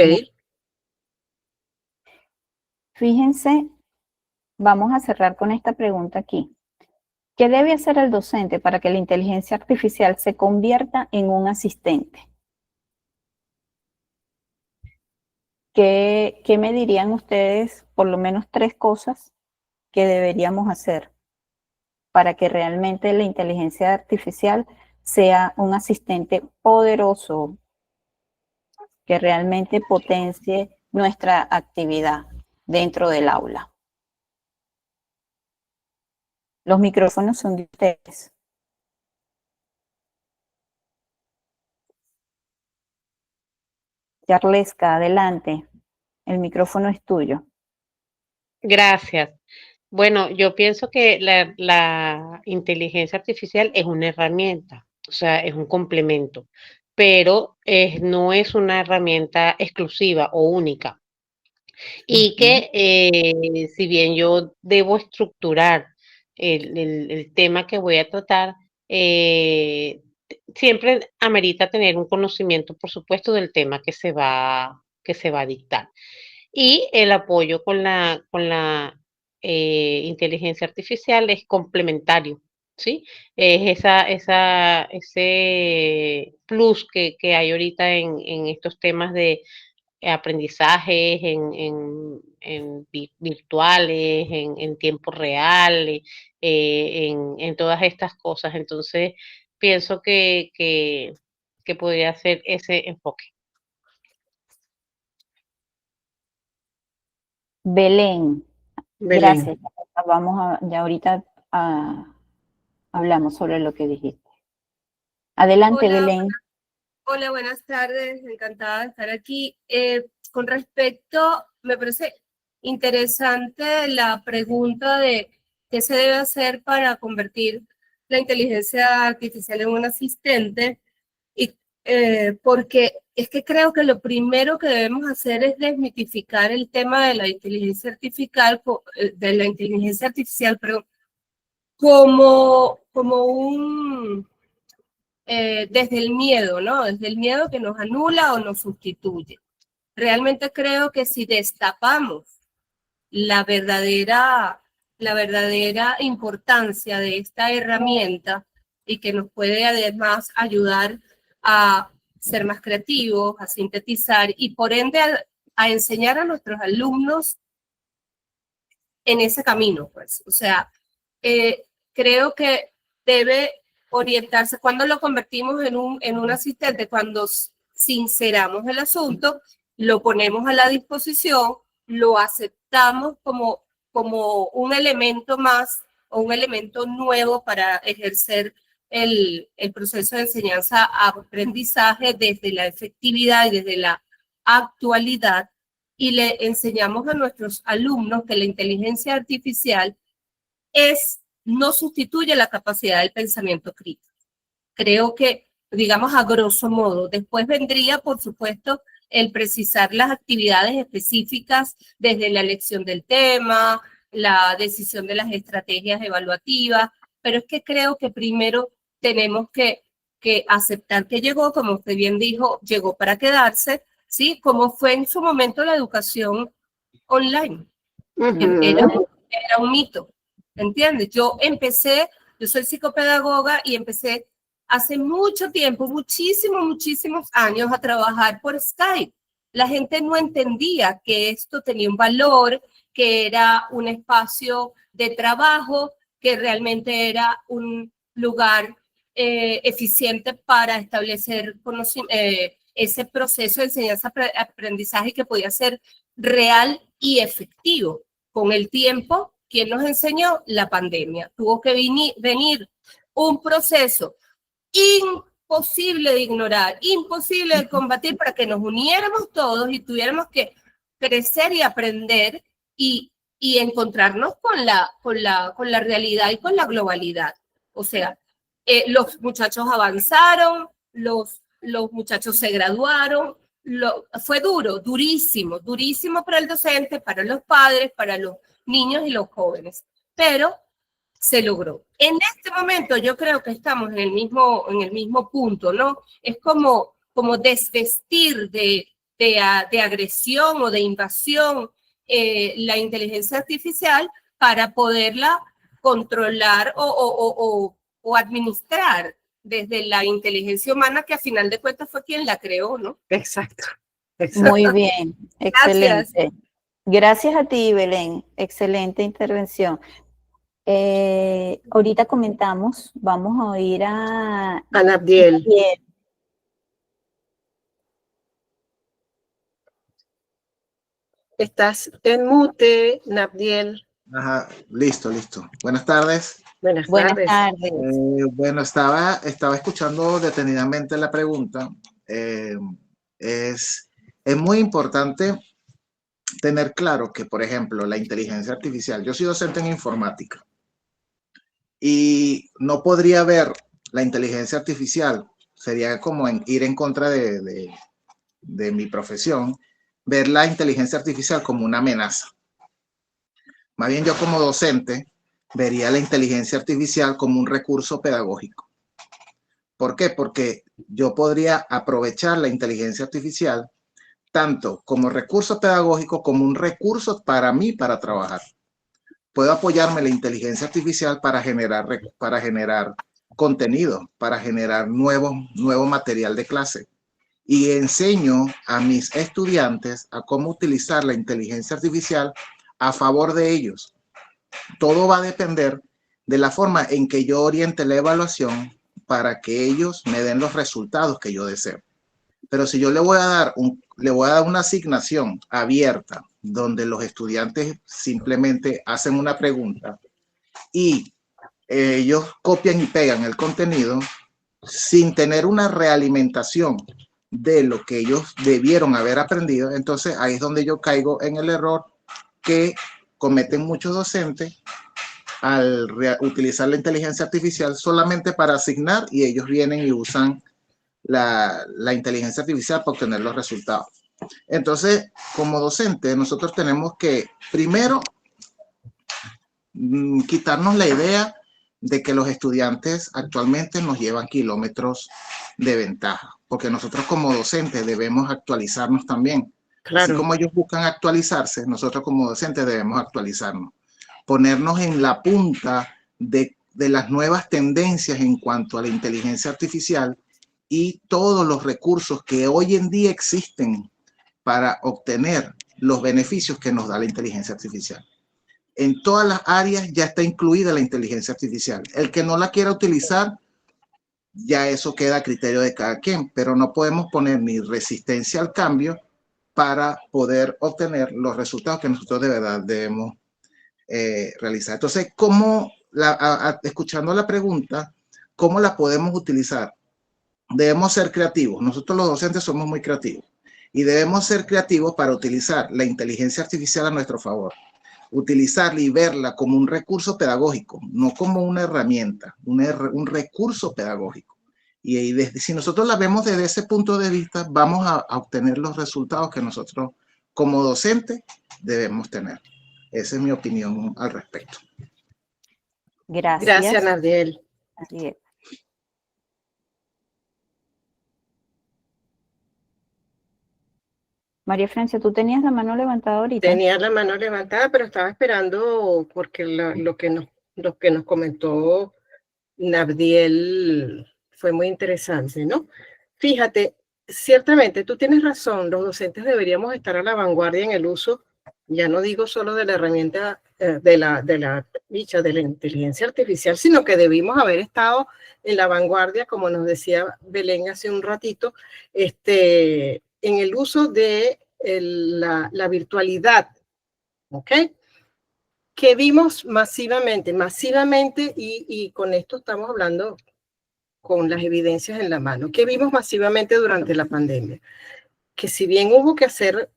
Fíjense, vamos a cerrar con esta pregunta aquí. ¿Qué debe hacer el docente para que la inteligencia artificial se convierta en un asistente? ¿Qué me dirían ustedes, por lo menos 3 cosas que deberíamos hacer para que realmente la inteligencia artificial sea un asistente poderoso que realmente potencie nuestra actividad dentro del aula? Los micrófonos son de ustedes. Yarleska, adelante. El micrófono es tuyo. Gracias. Bueno, yo pienso que la inteligencia artificial es una herramienta, o sea, es un complemento, pero no es una herramienta exclusiva o única. Y que si bien yo debo estructurar el tema que voy a tratar, siempre amerita tener un conocimiento, por supuesto, del tema que se va a dictar. Y el apoyo con la inteligencia artificial es complementario, ¿sí? Es ese plus que hay ahorita en estos temas de aprendizajes virtuales, en tiempo real, en todas estas cosas. Entonces, pienso que podría ser ese enfoque. Belén, Belén. gracias. Ya ahorita hablamos sobre lo que dijiste. Adelante, Hola, Belén. hola, buenas tardes, encantada de estar aquí. Con respecto, me parece interesante la pregunta de qué se debe hacer para convertir la inteligencia artificial en un asistente, y, porque es que creo que lo primero que debemos hacer es desmitificar el tema de la inteligencia artificial, perdón, como un desde el miedo, ¿no? Desde el miedo que nos anula o nos sustituye. Realmente creo que si destapamos la verdadera importancia de esta herramienta y que nos puede además ayudar a ser más creativos, a sintetizar y por ende a enseñar a nuestros alumnos en ese camino, pues. O sea, creo que debe orientarse. Cuando lo convertimos en un asistente, cuando sinceramos el asunto, lo ponemos a la disposición, lo aceptamos como un elemento más o un elemento nuevo para ejercer el proceso de enseñanza-aprendizaje desde la efectividad y desde la actualidad, y le enseñamos a nuestros alumnos que la inteligencia artificial no sustituye la capacidad del pensamiento crítico. Creo que, digamos, a grosso modo, después vendría, por supuesto, el precisar las actividades específicas desde la elección del tema, la decisión de las estrategias evaluativas, pero es que creo que primero tenemos que aceptar que llegó, como usted bien dijo, llegó para quedarse, ¿sí? Como fue en su momento la educación online. Era un mito, ¿entiendes? Yo soy psicopedagoga y empecé hace mucho tiempo, muchísimos años a trabajar por Skype. La gente no entendía que esto tenía un valor, que era un espacio de trabajo, que realmente era un lugar eficiente para establecer ese proceso de enseñanza-aprendizaje que podía ser real y efectivo. Con el tiempo, ¿quién nos enseñó? La pandemia. Tuvo que venir un proceso imposible de ignorar, imposible de combatir, para que nos uniéramos todos y tuviéramos que crecer y aprender y encontrarnos con la realidad y con la globalidad. O sea, los muchachos avanzaron, los muchachos se graduaron, fue durísimo para el docente, para los padres, para los niños y los jóvenes, pero se logró. En este momento yo creo que estamos en el mismo punto, ¿no? Es como desvestir de agresión o de invasión la inteligencia artificial para poderla controlar o administrar desde la inteligencia humana, que a final de cuentas fue quien la creó, ¿no? Exacto. Muy bien, excelente. Gracias a ti, Belén. Excelente intervención. Ahorita comentamos, vamos a oír a Nabdiel. Estás en mute, Nabdiel. Ajá, listo. Buenas tardes. Buenas tardes. Bueno, estaba escuchando detenidamente la pregunta. Es muy importante tener claro que, por ejemplo, la inteligencia artificial, yo soy docente en informática y no podría ver la inteligencia artificial sería como ir en contra de mi profesión, ver la inteligencia artificial como una amenaza. Más bien yo como docente vería la inteligencia artificial como un recurso pedagógico. ¿Por qué? Porque yo podría aprovechar la inteligencia artificial tanto como recurso pedagógico como un recurso para mí para trabajar. Puedo apoyarme en la inteligencia artificial para generar contenido, para generar nuevo material de clase. Y enseño a mis estudiantes a cómo utilizar la inteligencia artificial a favor de ellos. Todo va a depender de la forma en que yo oriente la evaluación para que ellos me den los resultados que yo deseo. Pero si yo le voy a dar una asignación abierta donde los estudiantes simplemente hacen una pregunta y ellos copian y pegan el contenido sin tener una realimentación de lo que ellos debieron haber aprendido, entonces ahí es donde yo caigo en el error que cometen muchos docentes al utilizar la inteligencia artificial solamente para asignar, y ellos vienen y usan la inteligencia artificial para obtener los resultados. Entonces, como docente, nosotros tenemos que primero quitarnos la idea de que los estudiantes actualmente nos llevan kilómetros de ventaja, porque nosotros como docentes debemos actualizarnos también. Claro. Así como ellos buscan actualizarse, nosotros como docentes debemos actualizarnos, ponernos en la punta de las nuevas tendencias en cuanto a la inteligencia artificial y todos los recursos que hoy en día existen para obtener los beneficios que nos da la inteligencia artificial. En todas las áreas ya está incluida la inteligencia artificial. El que no la quiera utilizar, ya eso queda a criterio de cada quien, pero no podemos poner ni resistencia al cambio para poder obtener los resultados que nosotros de verdad debemos realizar. Entonces, escuchando la pregunta, ¿cómo la podemos utilizar? Debemos ser creativos. Nosotros los docentes somos muy creativos y debemos ser creativos para utilizar la inteligencia artificial a nuestro favor. Utilizarla y verla como un recurso pedagógico, no como una herramienta, un recurso pedagógico. Y si nosotros la vemos desde ese punto de vista, vamos a obtener los resultados que nosotros como docentes debemos tener. Esa es mi opinión al respecto. Gracias. Gracias, Nardiel. María Francia, ¿tú tenías la mano levantada ahorita? Tenía la mano levantada, pero estaba esperando porque lo que nos comentó Nardiel fue muy interesante, ¿no? Fíjate, ciertamente tú tienes razón, los docentes deberíamos estar a la vanguardia en el uso, ya no digo solo de la herramienta de la inteligencia artificial, sino que debimos haber estado en la vanguardia, como nos decía Belén hace un ratito, en el uso de la virtualidad, ¿ok? Que vimos masivamente, y con esto estamos hablando con las evidencias en la mano, que vimos masivamente durante la pandemia, que si bien hubo que hacer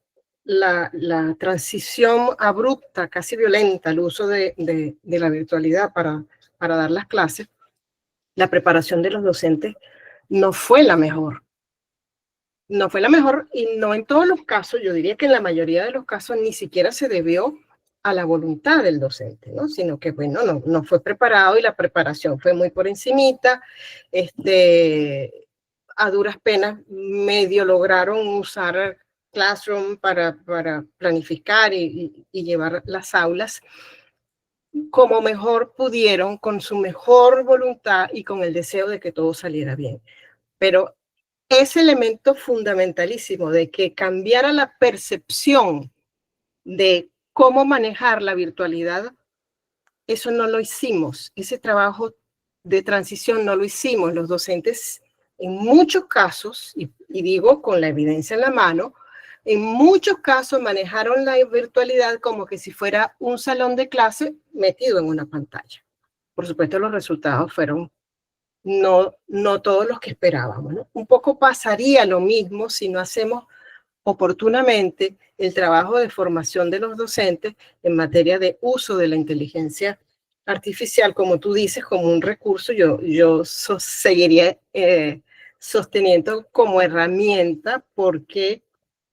la transición abrupta, casi violenta, al uso de la virtualidad para dar las clases, la preparación de los docentes no fue la mejor. No fue la mejor, y no en todos los casos, yo diría que en la mayoría de los casos ni siquiera se debió a la voluntad del docente, ¿no? Sino que, bueno, no fue preparado y la preparación fue muy por encimita. A duras penas medio lograron usar Classroom para planificar y llevar las aulas como mejor pudieron, con su mejor voluntad y con el deseo de que todo saliera bien. Pero ese elemento fundamentalísimo de que cambiara la percepción de cómo manejar la virtualidad, eso no lo hicimos. Ese trabajo de transición no lo hicimos. Los docentes, en muchos casos, y digo con la evidencia en la mano, en muchos casos manejaron la virtualidad como que si fuera un salón de clase metido en una pantalla. Por supuesto, los resultados fueron no todos los que esperábamos, ¿no? Un poco pasaría lo mismo si no hacemos oportunamente el trabajo de formación de los docentes en materia de uso de la inteligencia artificial, como tú dices, como un recurso. Yo seguiría sosteniendo como herramienta porque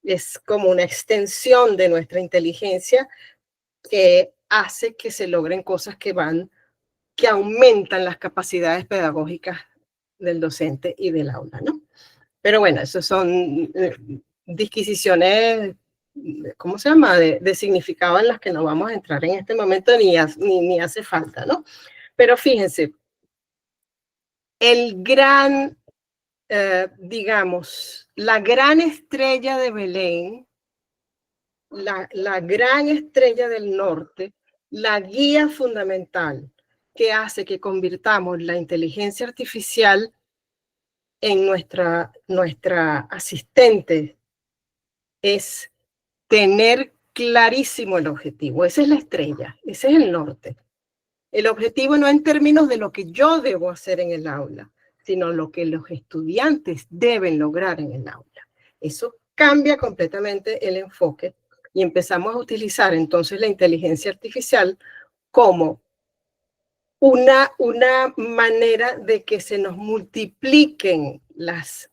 es como una extensión de nuestra inteligencia que hace que se logren cosas que aumentan las capacidades pedagógicas del docente y del aula, ¿no? Pero bueno, eso son disquisiciones, ¿cómo se llama?, de significado en las que no vamos a entrar en este momento ni hace falta, ¿no? Pero fíjense, el gran, digamos, la gran estrella de Belén, la gran estrella del norte, la guía fundamental que hace que convirtamos la inteligencia artificial en nuestra asistente es tener clarísimo el objetivo. Esa es la estrella, ese es el norte. El objetivo no en términos de lo que yo debo hacer en el aula, sino lo que los estudiantes deben lograr en el aula. Eso cambia completamente el enfoque y empezamos a utilizar entonces la inteligencia artificial como una manera de que se nos multipliquen los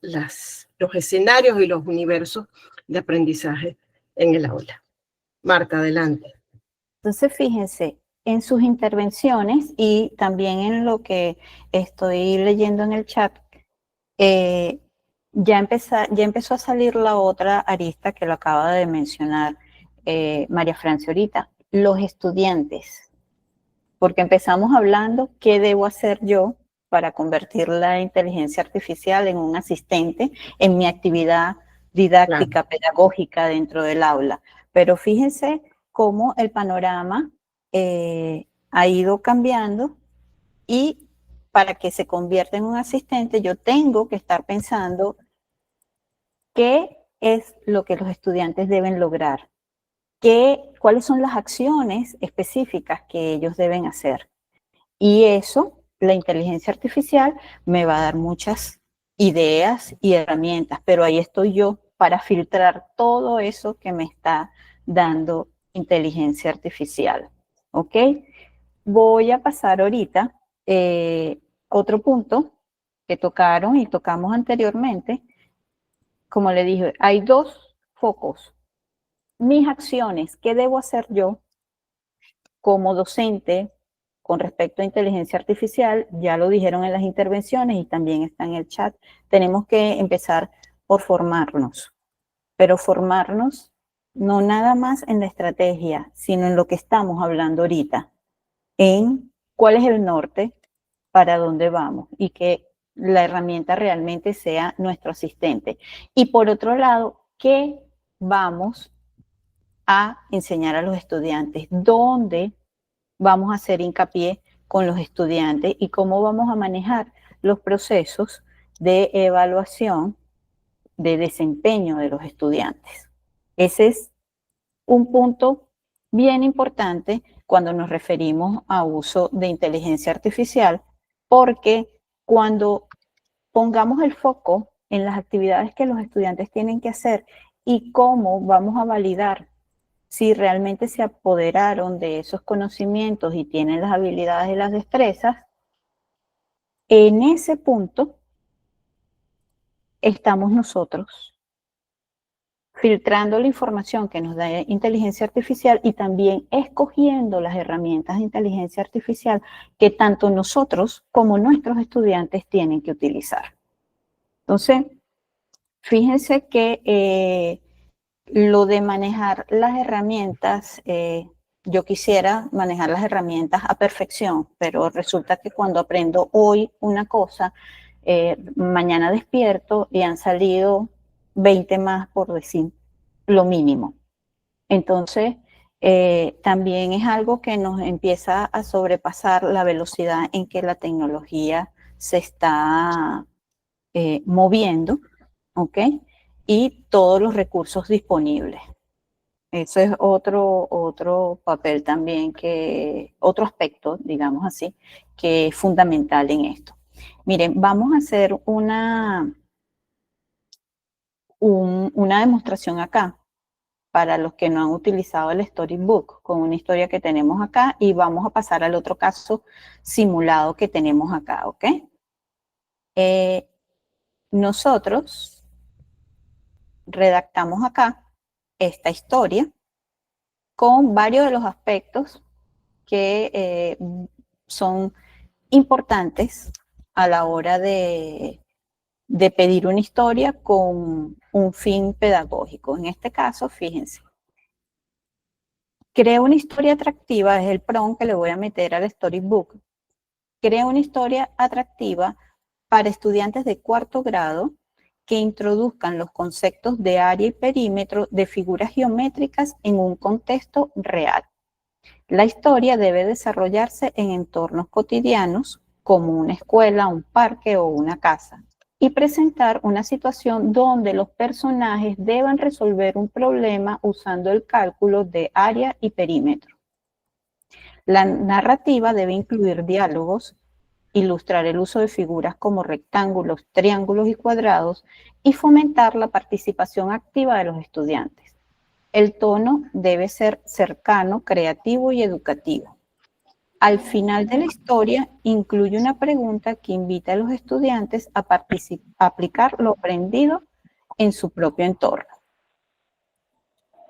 escenarios y los universos de aprendizaje en el aula. Marta, adelante. Entonces, fíjense, en sus intervenciones y también en lo que estoy leyendo en el chat, ya empezó a salir la otra arista que lo acaba de mencionar María Francia ahorita, los estudiantes. Porque empezamos hablando qué debo hacer yo para convertir la inteligencia artificial en un asistente en mi actividad didáctica, pedagógica dentro del aula. Pero fíjense cómo el panorama ha ido cambiando y para que se convierta en un asistente yo tengo que estar pensando qué es lo que los estudiantes deben lograr. ¿Cuáles son las acciones específicas que ellos deben hacer? Y eso, la inteligencia artificial me va a dar muchas ideas y herramientas, pero ahí estoy yo para filtrar todo eso que me está dando inteligencia artificial. ¿Ok? Voy a pasar ahorita otro punto que tocaron y tocamos anteriormente. Como le dije, hay dos focos. Mis acciones, ¿qué debo hacer yo como docente con respecto a inteligencia artificial? Ya lo dijeron en las intervenciones y también está en el chat. Tenemos que empezar por formarnos, pero formarnos no nada más en la estrategia, sino en lo que estamos hablando ahorita, en cuál es el norte, para dónde vamos y que la herramienta realmente sea nuestro asistente. Y por otro lado, ¿qué vamos a enseñar a los estudiantes? ¿Dónde vamos a hacer hincapié con los estudiantes y cómo vamos a manejar los procesos de evaluación de desempeño de los estudiantes? Ese es un punto bien importante cuando nos referimos a uso de inteligencia artificial, porque cuando pongamos el foco en las actividades que los estudiantes tienen que hacer y cómo vamos a validar si realmente se apoderaron de esos conocimientos y tienen las habilidades y las destrezas, en ese punto estamos nosotros filtrando la información que nos da inteligencia artificial y también escogiendo las herramientas de inteligencia artificial que tanto nosotros como nuestros estudiantes tienen que utilizar. Entonces, fíjense que lo de manejar las herramientas, yo quisiera manejar las herramientas a perfección, pero resulta que cuando aprendo hoy una cosa, mañana despierto y han salido 20 más, por decir lo mínimo. Entonces, también es algo que nos empieza a sobrepasar la velocidad en que la tecnología se está moviendo, ¿ok? Y todos los recursos disponibles. Eso es otro papel también otro aspecto, digamos así, que es fundamental en esto. Miren, vamos a hacer una demostración acá para los que no han utilizado el Storybook con una historia que tenemos acá y vamos a pasar al otro caso simulado que tenemos acá, ¿ok? nosotros redactamos acá esta historia con varios de los aspectos que son importantes a la hora de pedir una historia con un fin pedagógico. En este caso, fíjense, crea una historia atractiva, es el prompt que le voy a meter al storybook. Crea una historia atractiva para estudiantes de 4º grado que introduzcan los conceptos de área y perímetro de figuras geométricas en un contexto real. La historia debe desarrollarse en entornos cotidianos como una escuela, un parque o una casa y presentar una situación donde los personajes deban resolver un problema usando el cálculo de área y perímetro. La narrativa debe incluir diálogos, ilustrar el uso de figuras como rectángulos, triángulos y cuadrados y fomentar la participación activa de los estudiantes. El tono debe ser cercano, creativo y educativo. Al final de la historia, incluye una pregunta que invita a los estudiantes a aplicar lo aprendido en su propio entorno.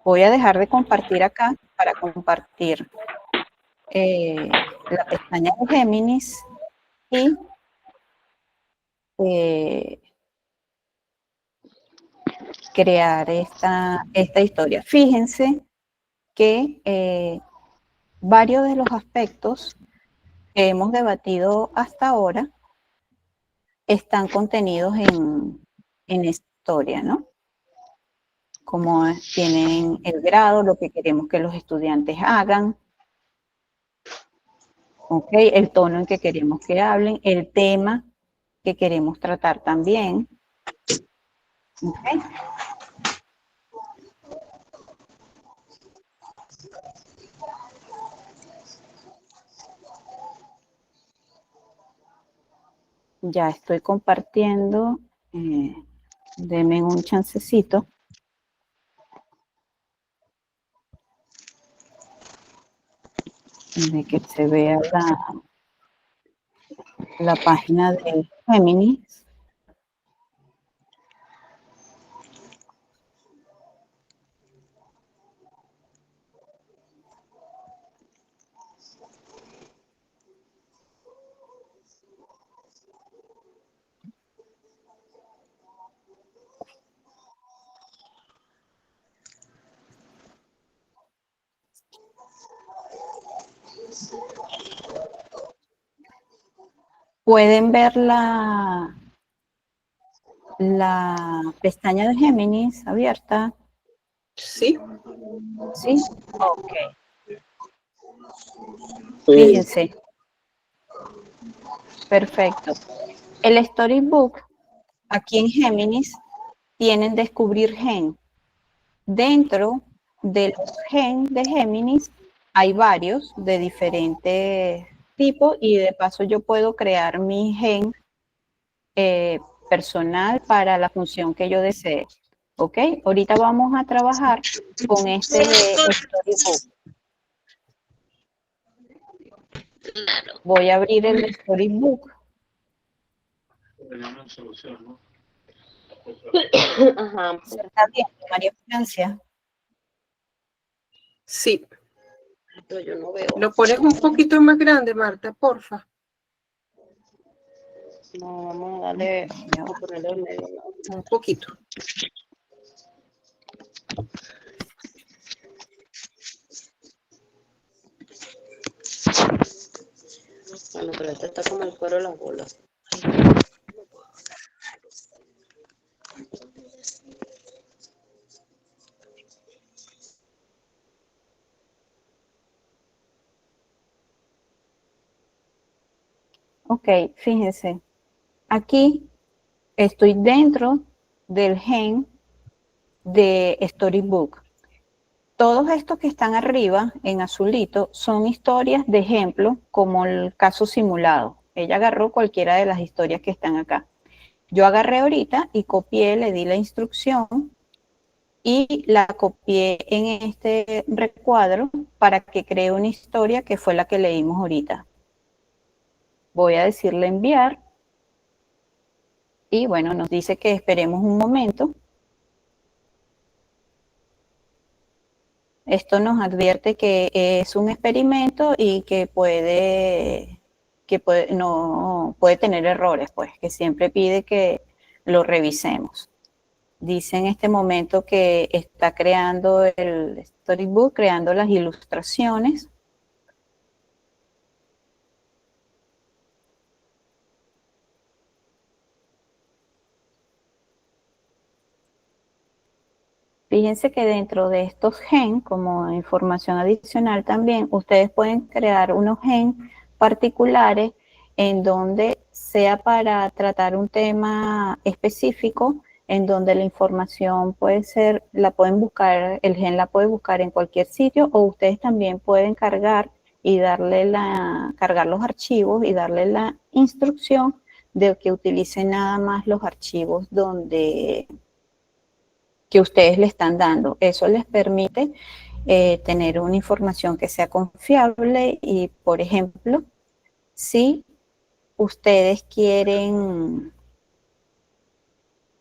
Voy a dejar de compartir acá para compartir la pestaña de Géminis y crear esta historia. Fíjense que varios de los aspectos que hemos debatido hasta ahora están contenidos en esta historia, ¿no? Como tienen el grado, lo que queremos que los estudiantes hagan, ¿ok? El tono en que queremos que hablen, el tema que queremos tratar también, ¿ok? Ya estoy compartiendo, denme un chancecito. De que se vea la página de Géminis. Pueden ver la pestaña de Géminis abierta. Sí. ¿Sí? Ok. Fíjense. Perfecto. El Storybook, aquí en Géminis, tienen Descubrir Gen. Dentro de los gen de Géminis hay varios de diferentes tipos y de paso yo puedo crear mi gen personal para la función que yo desee. ¿Ok? Ahorita vamos a trabajar con este de Storybook. Voy a abrir el Storybook. Ajá. ¿Se está viendo, María Francia? Sí. Yo no veo. Lo pones un poquito más grande, Marta, porfa. No, vamos a darle, vamos a ponerle en medio. Un poquito. Bueno, pero este está como el cuero de las bolas. Ok, fíjense. Aquí estoy dentro del gen de Storybook. Todos estos que están arriba, en azulito, son historias de ejemplo, como el caso simulado. Ella agarró cualquiera de las historias que están acá. Yo agarré ahorita y copié, le di la instrucción y la copié en este recuadro para que cree una historia que fue la que leímos ahorita. Voy a decirle enviar. Y bueno, nos dice que esperemos un momento. Esto nos advierte que es un experimento y que no, puede tener errores, pues, que siempre pide que lo revisemos. Dice en este momento que está creando el storybook, creando las ilustraciones. Fíjense que dentro de estos gen, como información adicional también, ustedes pueden crear unos gen particulares en donde sea para tratar un tema específico, en donde la información puede ser, la pueden buscar, el gen la puede buscar en cualquier sitio, o ustedes también pueden cargar y cargar los archivos y darle la instrucción de que utilicen nada más los archivos que ustedes le están dando. Eso les permite tener una información que sea confiable y, por ejemplo, si ustedes quieren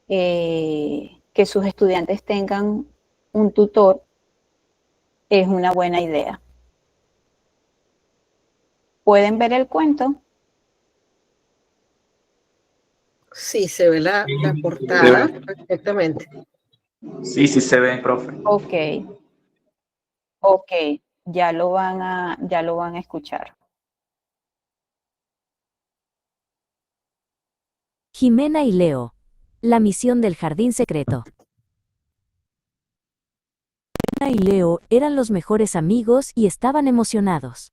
que sus estudiantes tengan un tutor, es una buena idea. ¿Pueden ver el cuento? Sí, se ve la portada perfectamente. Sí, sí se ve, profe. Ok, ya lo van a escuchar. Jimena y Leo. La misión del jardín secreto. Jimena y Leo eran los mejores amigos y estaban emocionados.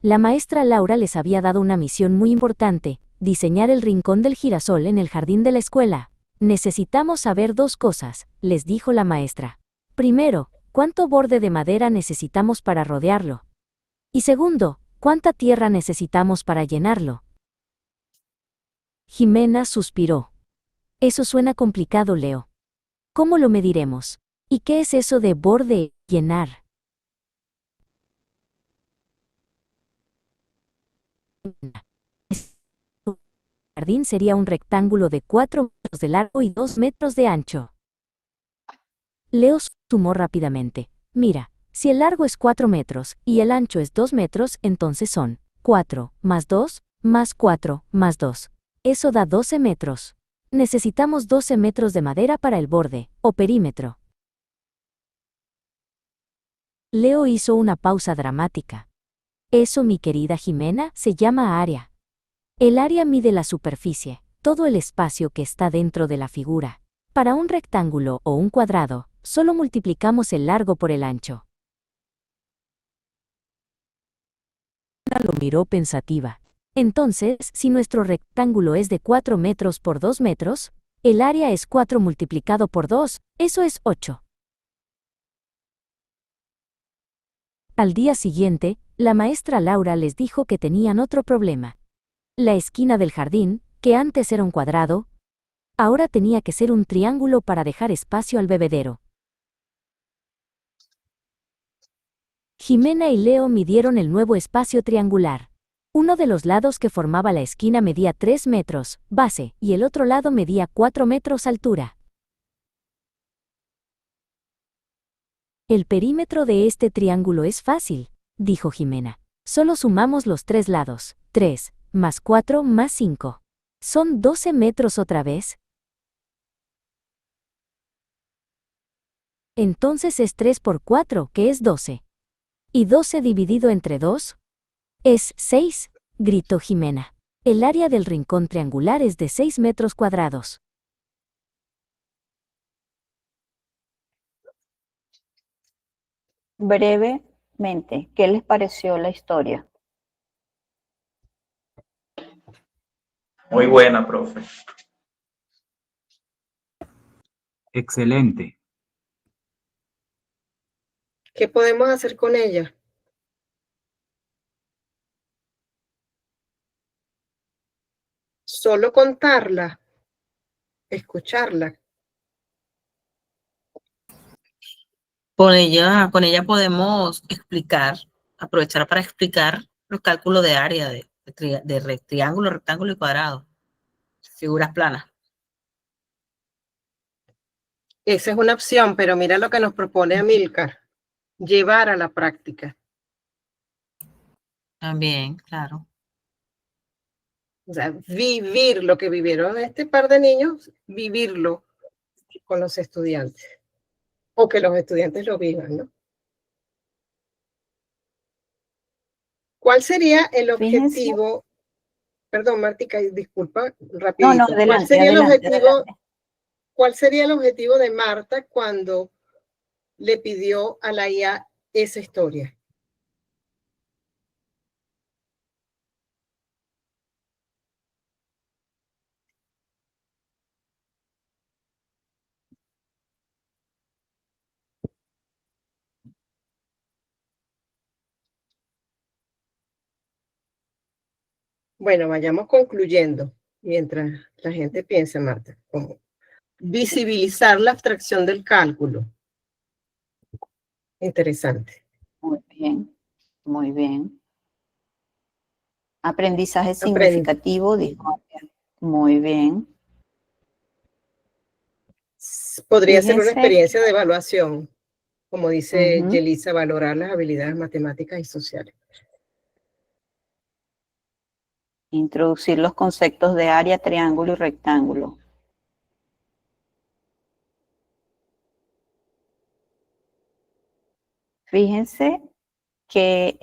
La maestra Laura les había dado una misión muy importante: diseñar el rincón del girasol en el jardín de la escuela. Necesitamos saber dos cosas, les dijo la maestra. Primero, ¿cuánto borde de madera necesitamos para rodearlo? Y segundo, ¿cuánta tierra necesitamos para llenarlo? Jimena suspiró. Eso suena complicado, Leo. ¿Cómo lo mediremos? ¿Y qué es eso de borde, llenar? El jardín sería un rectángulo de 4 metros de largo y 2 metros de ancho. Leo sumó rápidamente. Mira, si el largo es 4 metros y el ancho es 2 metros, entonces son 4 más 2 más 4 más 2. Eso da 12 metros. Necesitamos 12 metros de madera para el borde, o perímetro. Leo hizo una pausa dramática. Eso, mi querida Jimena, se llama área. El área mide la superficie, todo el espacio que está dentro de la figura. Para un rectángulo o un cuadrado, solo multiplicamos el largo por el ancho. Ana lo miró pensativa. Entonces, si nuestro rectángulo es de 4 metros por 2 metros, el área es 4 multiplicado por 2, eso es 8. Al día siguiente, la maestra Laura les dijo que tenían otro problema. La esquina del jardín, que antes era un cuadrado, ahora tenía que ser un triángulo para dejar espacio al bebedero. Jimena y Leo midieron el nuevo espacio triangular. Uno de los lados que formaba la esquina medía 3 metros, base, y el otro lado medía 4 metros altura. El perímetro de este triángulo es fácil, dijo Jimena. Solo sumamos los 3 lados, 3, más 4 más 5. ¿Son 12 metros otra vez? Entonces es 3 por 4, que es 12. ¿Y 12 dividido entre 2? Es 6, gritó Jimena. El área del rincón triangular es de 6 metros cuadrados. Brevemente, ¿qué les pareció la historia? Muy buena, profe. Excelente. ¿Qué podemos hacer con ella? Solo contarla, escucharla. Con ella podemos aprovechar para explicar los cálculos de área de triángulo, rectángulo y cuadrado, figuras planas. Esa es una opción, pero mira lo que nos propone Amílcar, llevar a la práctica. También, claro. O sea, vivir lo que vivieron este par de niños, vivirlo con los estudiantes. O que los estudiantes lo vivan, ¿no? ¿Cuál sería el objetivo? Perdón, Martica, disculpa, rapidito. No, adelante, ¿Cuál sería adelante, el objetivo? adelante. ¿Cuál sería el objetivo de Marta cuando le pidió a la IA esa historia? Bueno, vayamos concluyendo mientras la gente piensa, Marta. Como visibilizar la abstracción del cálculo. Interesante. Muy bien, muy bien. Aprendizaje significativo, dijo. Muy bien. Podría ser una Fíjense. experiencia de evaluación, como dice Ujú. Yelisa, valorar las habilidades matemáticas y sociales. Introducir los conceptos de área, triángulo y rectángulo. Fíjense que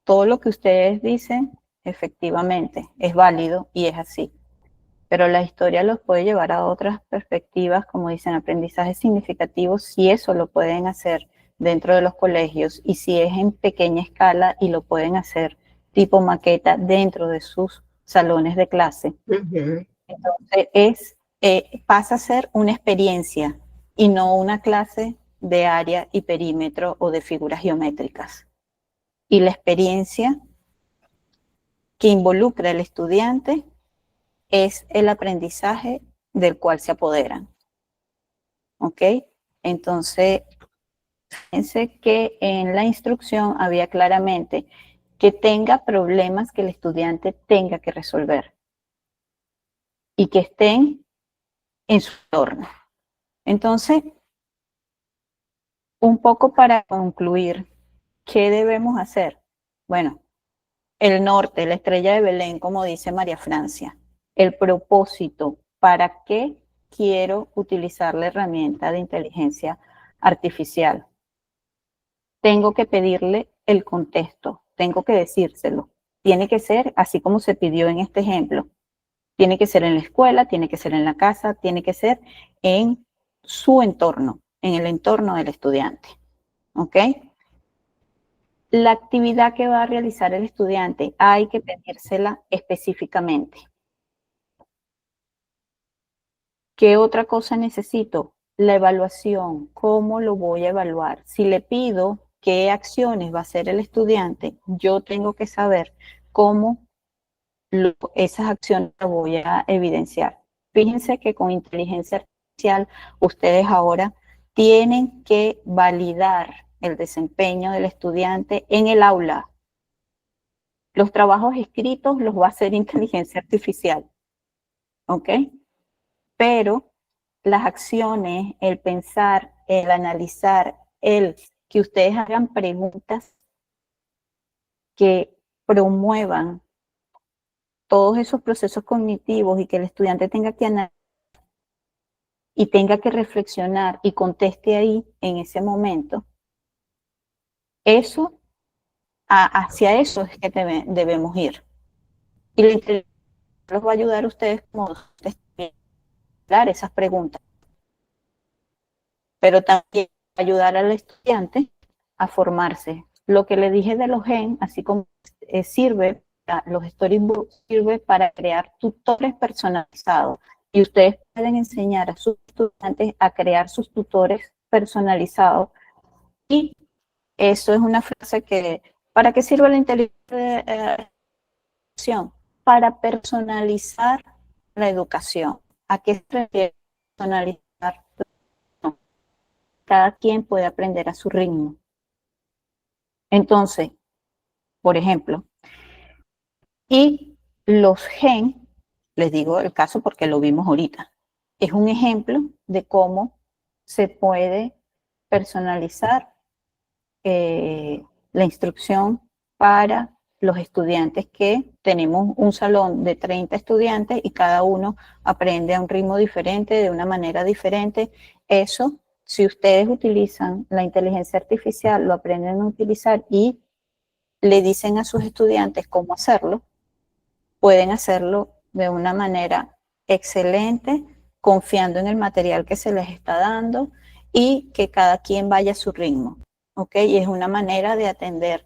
todo lo que ustedes dicen, efectivamente, es válido y es así. Pero la historia los puede llevar a otras perspectivas, como dicen, aprendizajes significativos, si eso lo pueden hacer dentro de los colegios y si es en pequeña escala y lo pueden hacer tipo maqueta dentro de sus salones de clase. Entonces pasa a ser una experiencia y no una clase de área y perímetro o de figuras geométricas. Y la experiencia que involucra al estudiante es el aprendizaje del cual se apoderan. ¿Ok? Entonces, fíjense que en la instrucción había claramente que tenga problemas que el estudiante tenga que resolver y que estén en su entorno. Entonces, un poco para concluir, ¿qué debemos hacer? Bueno, el norte, la estrella de Belén, como dice María Francia, el propósito, ¿para qué quiero utilizar la herramienta de inteligencia artificial? Tengo que pedirle el contexto, tengo que decírselo. Tiene que ser así como se pidió en este ejemplo. Tiene que ser en la escuela, tiene que ser en la casa, tiene que ser en su entorno, en el entorno del estudiante. ¿Ok? La actividad que va a realizar el estudiante hay que pedírsela específicamente. ¿Qué otra cosa necesito? La evaluación. ¿Cómo lo voy a evaluar? Si le pido qué acciones va a hacer el estudiante, yo tengo que saber cómo esas acciones las voy a evidenciar. Fíjense que con inteligencia artificial ustedes ahora tienen que validar el desempeño del estudiante en el aula. Los trabajos escritos los va a hacer inteligencia artificial, ¿ok? Pero las acciones, el pensar, el analizar, el que ustedes hagan preguntas que promuevan todos esos procesos cognitivos y que el estudiante tenga que analizar y tenga que reflexionar y conteste ahí en ese momento, eso, hacia eso es que debemos ir. Y la inteligencia los va a ayudar a ustedes como dar esas preguntas, pero también ayudar al estudiante a formarse. Lo que le dije de los gen, así como sirve, los storybooks sirve para crear tutores personalizados y ustedes pueden enseñar a sus estudiantes a crear sus tutores personalizados y eso es una frase que, ¿para qué sirve la inteligencia? Para personalizar la educación. ¿A qué se refiere personalizar? Cada quien puede aprender a su ritmo. Entonces, por ejemplo, y los gen, les digo el caso porque lo vimos ahorita, es un ejemplo de cómo se puede personalizar la instrucción para los estudiantes, que tenemos un salón de 30 estudiantes y cada uno aprende a un ritmo diferente, de una manera diferente. Eso, si ustedes utilizan la inteligencia artificial, lo aprenden a utilizar y le dicen a sus estudiantes cómo hacerlo, pueden hacerlo de una manera excelente, confiando en el material que se les está dando y que cada quien vaya a su ritmo, ¿ok? Y es una manera de atender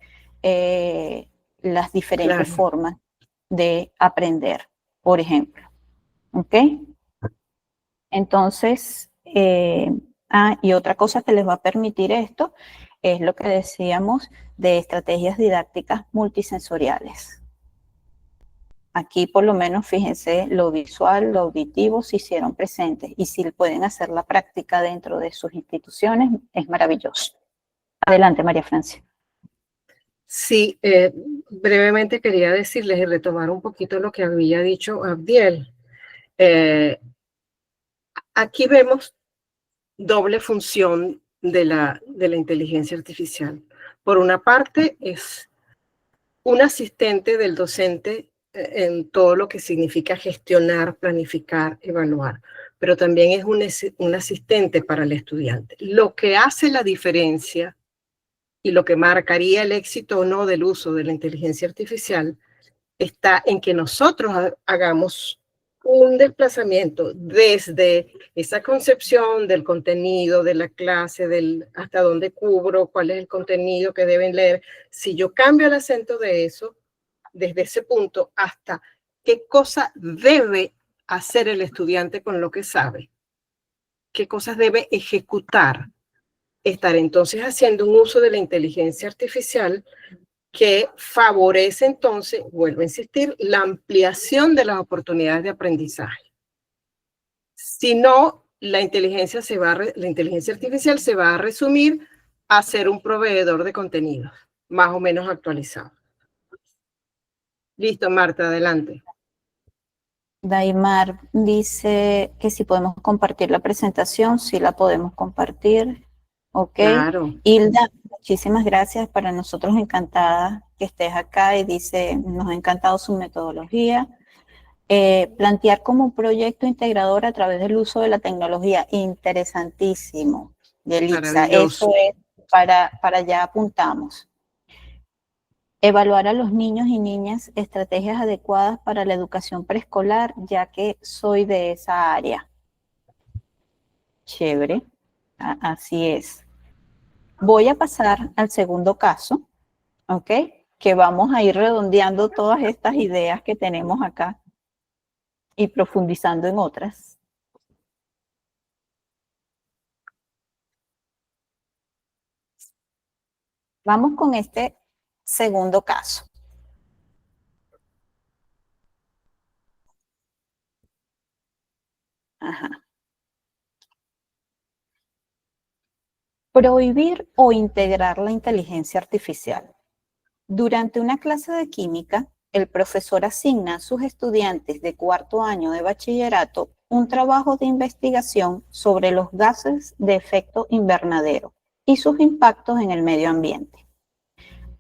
las diferentes formas de aprender, por ejemplo, ¿ok? Entonces, y otra cosa que les va a permitir esto es lo que decíamos de estrategias didácticas multisensoriales. Aquí por lo menos fíjense, lo visual, lo auditivo se hicieron presentes, y si pueden hacer la práctica dentro de sus instituciones, es maravilloso. Adelante, María Francia. Sí, brevemente quería decirles y retomar un poquito lo que había dicho Abdiel. Aquí vemos doble función de la inteligencia artificial. Por una parte, es un asistente del docente en todo lo que significa gestionar, planificar, evaluar, pero también es un asistente para el estudiante. Lo que hace la diferencia y lo que marcaría el éxito o no del uso de la inteligencia artificial está en que nosotros hagamos un desplazamiento desde esa concepción del contenido, de la clase, hasta dónde cubro, cuál es el contenido que deben leer. Si yo cambio el acento de eso, desde ese punto hasta qué cosa debe hacer el estudiante con lo que sabe, qué cosas debe ejecutar, estar entonces haciendo un uso de la inteligencia artificial que favorece entonces, vuelvo a insistir, la ampliación de las oportunidades de aprendizaje. Si no, la inteligencia artificial se va a resumir a ser un proveedor de contenidos más o menos actualizado. Listo, Marta, adelante. Daimar dice que si podemos compartir la presentación, sí la podemos compartir. Ok. Claro. Hilda, muchísimas gracias. Para nosotros encantada que estés acá, y dice, nos ha encantado su metodología. Plantear como un proyecto integrador a través del uso de la tecnología. Interesantísimo, Yelitza. Eso es, para allá apuntamos. Evaluar a los niños y niñas estrategias adecuadas para la educación preescolar, ya que soy de esa área. Chévere, así es. Voy a pasar al segundo caso, ¿ok? Que vamos a ir redondeando todas estas ideas que tenemos acá y profundizando en otras. Vamos con este segundo caso. Ajá. Prohibir o integrar la inteligencia artificial. Durante una clase de química, el profesor asigna a sus estudiantes de cuarto año de bachillerato un trabajo de investigación sobre los gases de efecto invernadero y sus impactos en el medio ambiente.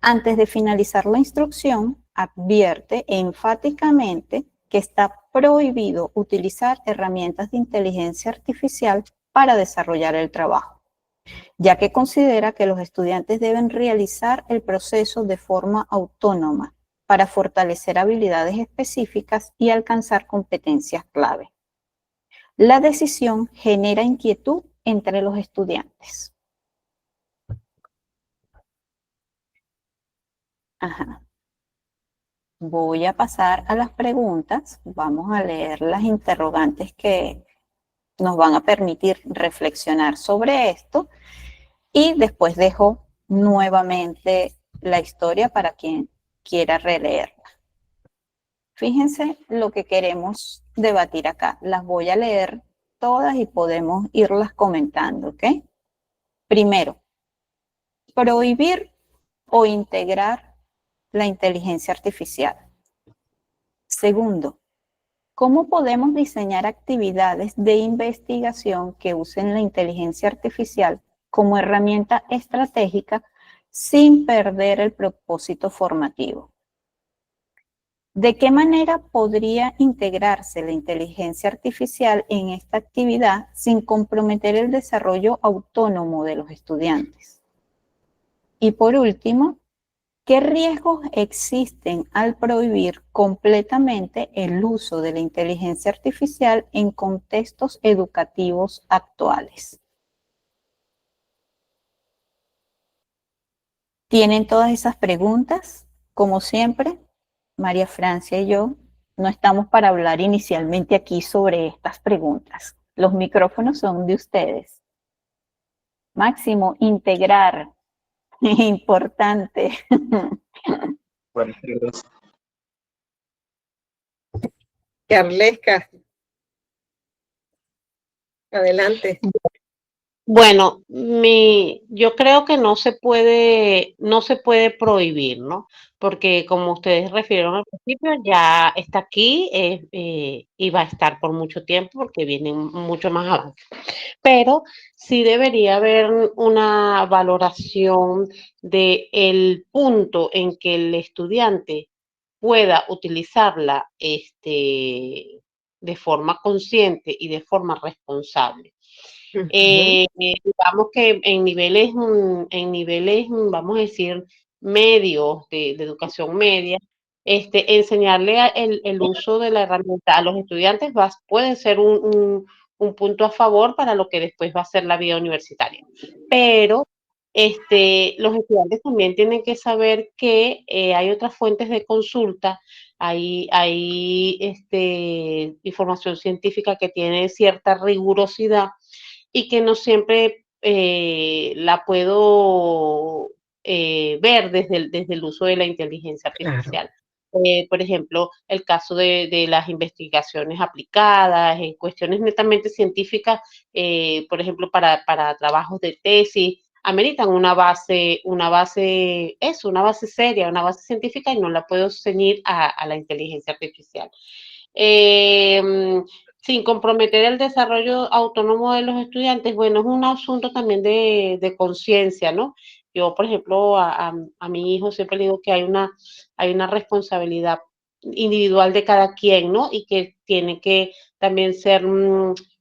Antes de finalizar la instrucción, advierte enfáticamente que está prohibido utilizar herramientas de inteligencia artificial para desarrollar el trabajo, ya que considera que los estudiantes deben realizar el proceso de forma autónoma para fortalecer habilidades específicas y alcanzar competencias clave. La decisión genera inquietud entre los estudiantes. Ajá. Voy a pasar a las preguntas. Vamos a leer las interrogantes que nos van a permitir reflexionar sobre esto, y después dejo nuevamente la historia para quien quiera releerla. Fíjense lo que queremos debatir acá. Las voy a leer todas y podemos irlas comentando, ¿ok? Primero, prohibir o integrar la inteligencia artificial. Segundo, ¿cómo podemos diseñar actividades de investigación que usen la inteligencia artificial como herramienta estratégica sin perder el propósito formativo? ¿De qué manera podría integrarse la inteligencia artificial en esta actividad sin comprometer el desarrollo autónomo de los estudiantes? Y por último, ¿qué riesgos existen al prohibir completamente el uso de la inteligencia artificial en contextos educativos actuales? ¿Tienen todas esas preguntas? Como siempre, María Francia y yo no estamos para hablar inicialmente aquí sobre estas preguntas. Los micrófonos son de ustedes. Máximo, integrar. Importante. Buenas tardes. Carlesca, adelante. Bueno, yo creo que no se puede prohibir, ¿no? Porque como ustedes refirieron al principio, ya está aquí y va a estar por mucho tiempo porque vienen mucho más avances. Pero sí debería haber una valoración del punto en que el estudiante pueda utilizarla de forma consciente y de forma responsable. Digamos que en niveles, vamos a decir, medios de educación media, enseñarle el uso de la herramienta a los estudiantes puede ser un punto a favor para lo que después va a ser la vida universitaria. Pero los estudiantes también tienen que saber que hay otras fuentes de consulta, hay información científica que tiene cierta rigurosidad y que no siempre la puedo ver desde el uso de la inteligencia artificial. Claro. Por ejemplo, el caso de las investigaciones aplicadas, en cuestiones netamente científicas, por ejemplo, para trabajos de tesis, ameritan una base seria, una base científica, y no la puedo ceñir a la inteligencia artificial. Sin comprometer el desarrollo autónomo de los estudiantes, bueno, es un asunto también de conciencia, ¿no? Yo, por ejemplo, a mi hijo siempre le digo que hay una responsabilidad individual de cada quien, ¿no? Y que tiene que también ser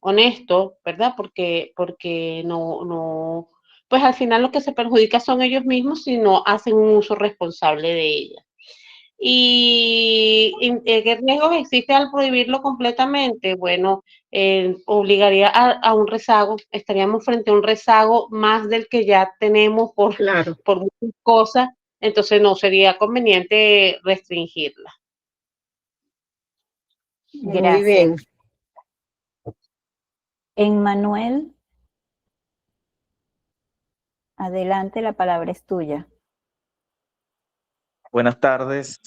honesto, ¿verdad? Porque no, pues al final lo que se perjudica son ellos mismos si no hacen un uso responsable de ella. ¿Y qué riesgos existe al prohibirlo completamente? Bueno, obligaría a un rezago, estaríamos frente a un rezago más del que ya tenemos por muchas cosas, entonces no sería conveniente restringirla. Gracias. Muy bien. Emmanuel, adelante, la palabra es tuya. Buenas tardes.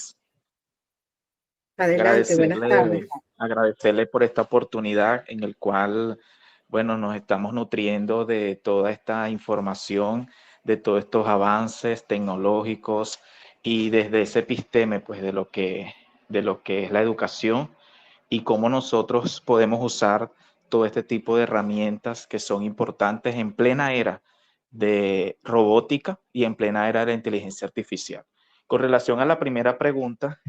Adelante, buenas tardes. Agradecerle por esta oportunidad en el cual, bueno, nos estamos nutriendo de toda esta información, de todos estos avances tecnológicos y desde ese episteme, pues, de lo que es la educación y cómo nosotros podemos usar todo este tipo de herramientas que son importantes en plena era de robótica y en plena era de la inteligencia artificial. Con relación a la primera pregunta,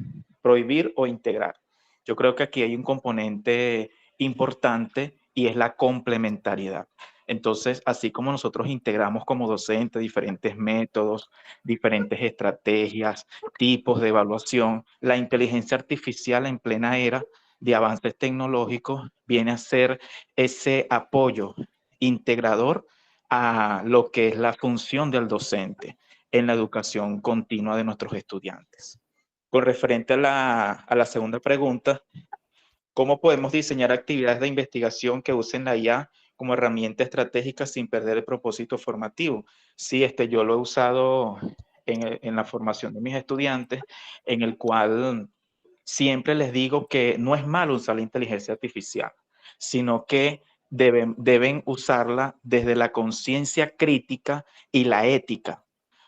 prohibir o integrar. Yo creo que aquí hay un componente importante y es la complementariedad. Entonces, así como nosotros integramos como docentes diferentes métodos, diferentes estrategias, tipos de evaluación, la inteligencia artificial en plena era de avances tecnológicos viene a ser ese apoyo integrador a lo que es la función del docente en la educación continua de nuestros estudiantes. Con referente a la segunda pregunta, ¿cómo podemos diseñar actividades de investigación que usen la IA como herramienta estratégica sin perder el propósito formativo? Sí, yo lo he usado en la formación de mis estudiantes, en el cual siempre les digo que no es malo usar la inteligencia artificial, sino que deben usarla desde la conciencia crítica y la ética.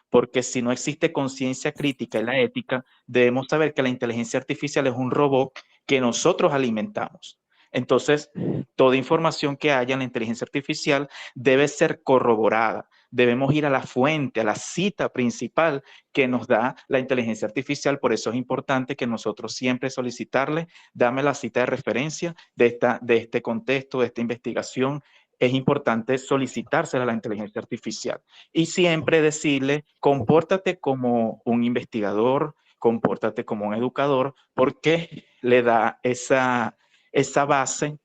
Porque si no existe conciencia crítica y la ética, debemos saber que la inteligencia artificial es un robot que nosotros alimentamos. Entonces, toda información que haya en la inteligencia artificial debe ser corroborada. Debemos ir a la fuente, a la cita principal que nos da la inteligencia artificial. Por eso es importante que nosotros siempre solicitarle, dame la cita de referencia de este contexto, de esta investigación. Es importante solicitársela a la inteligencia artificial y siempre decirle, compórtate como un investigador, compórtate como un educador, porque le da esa base,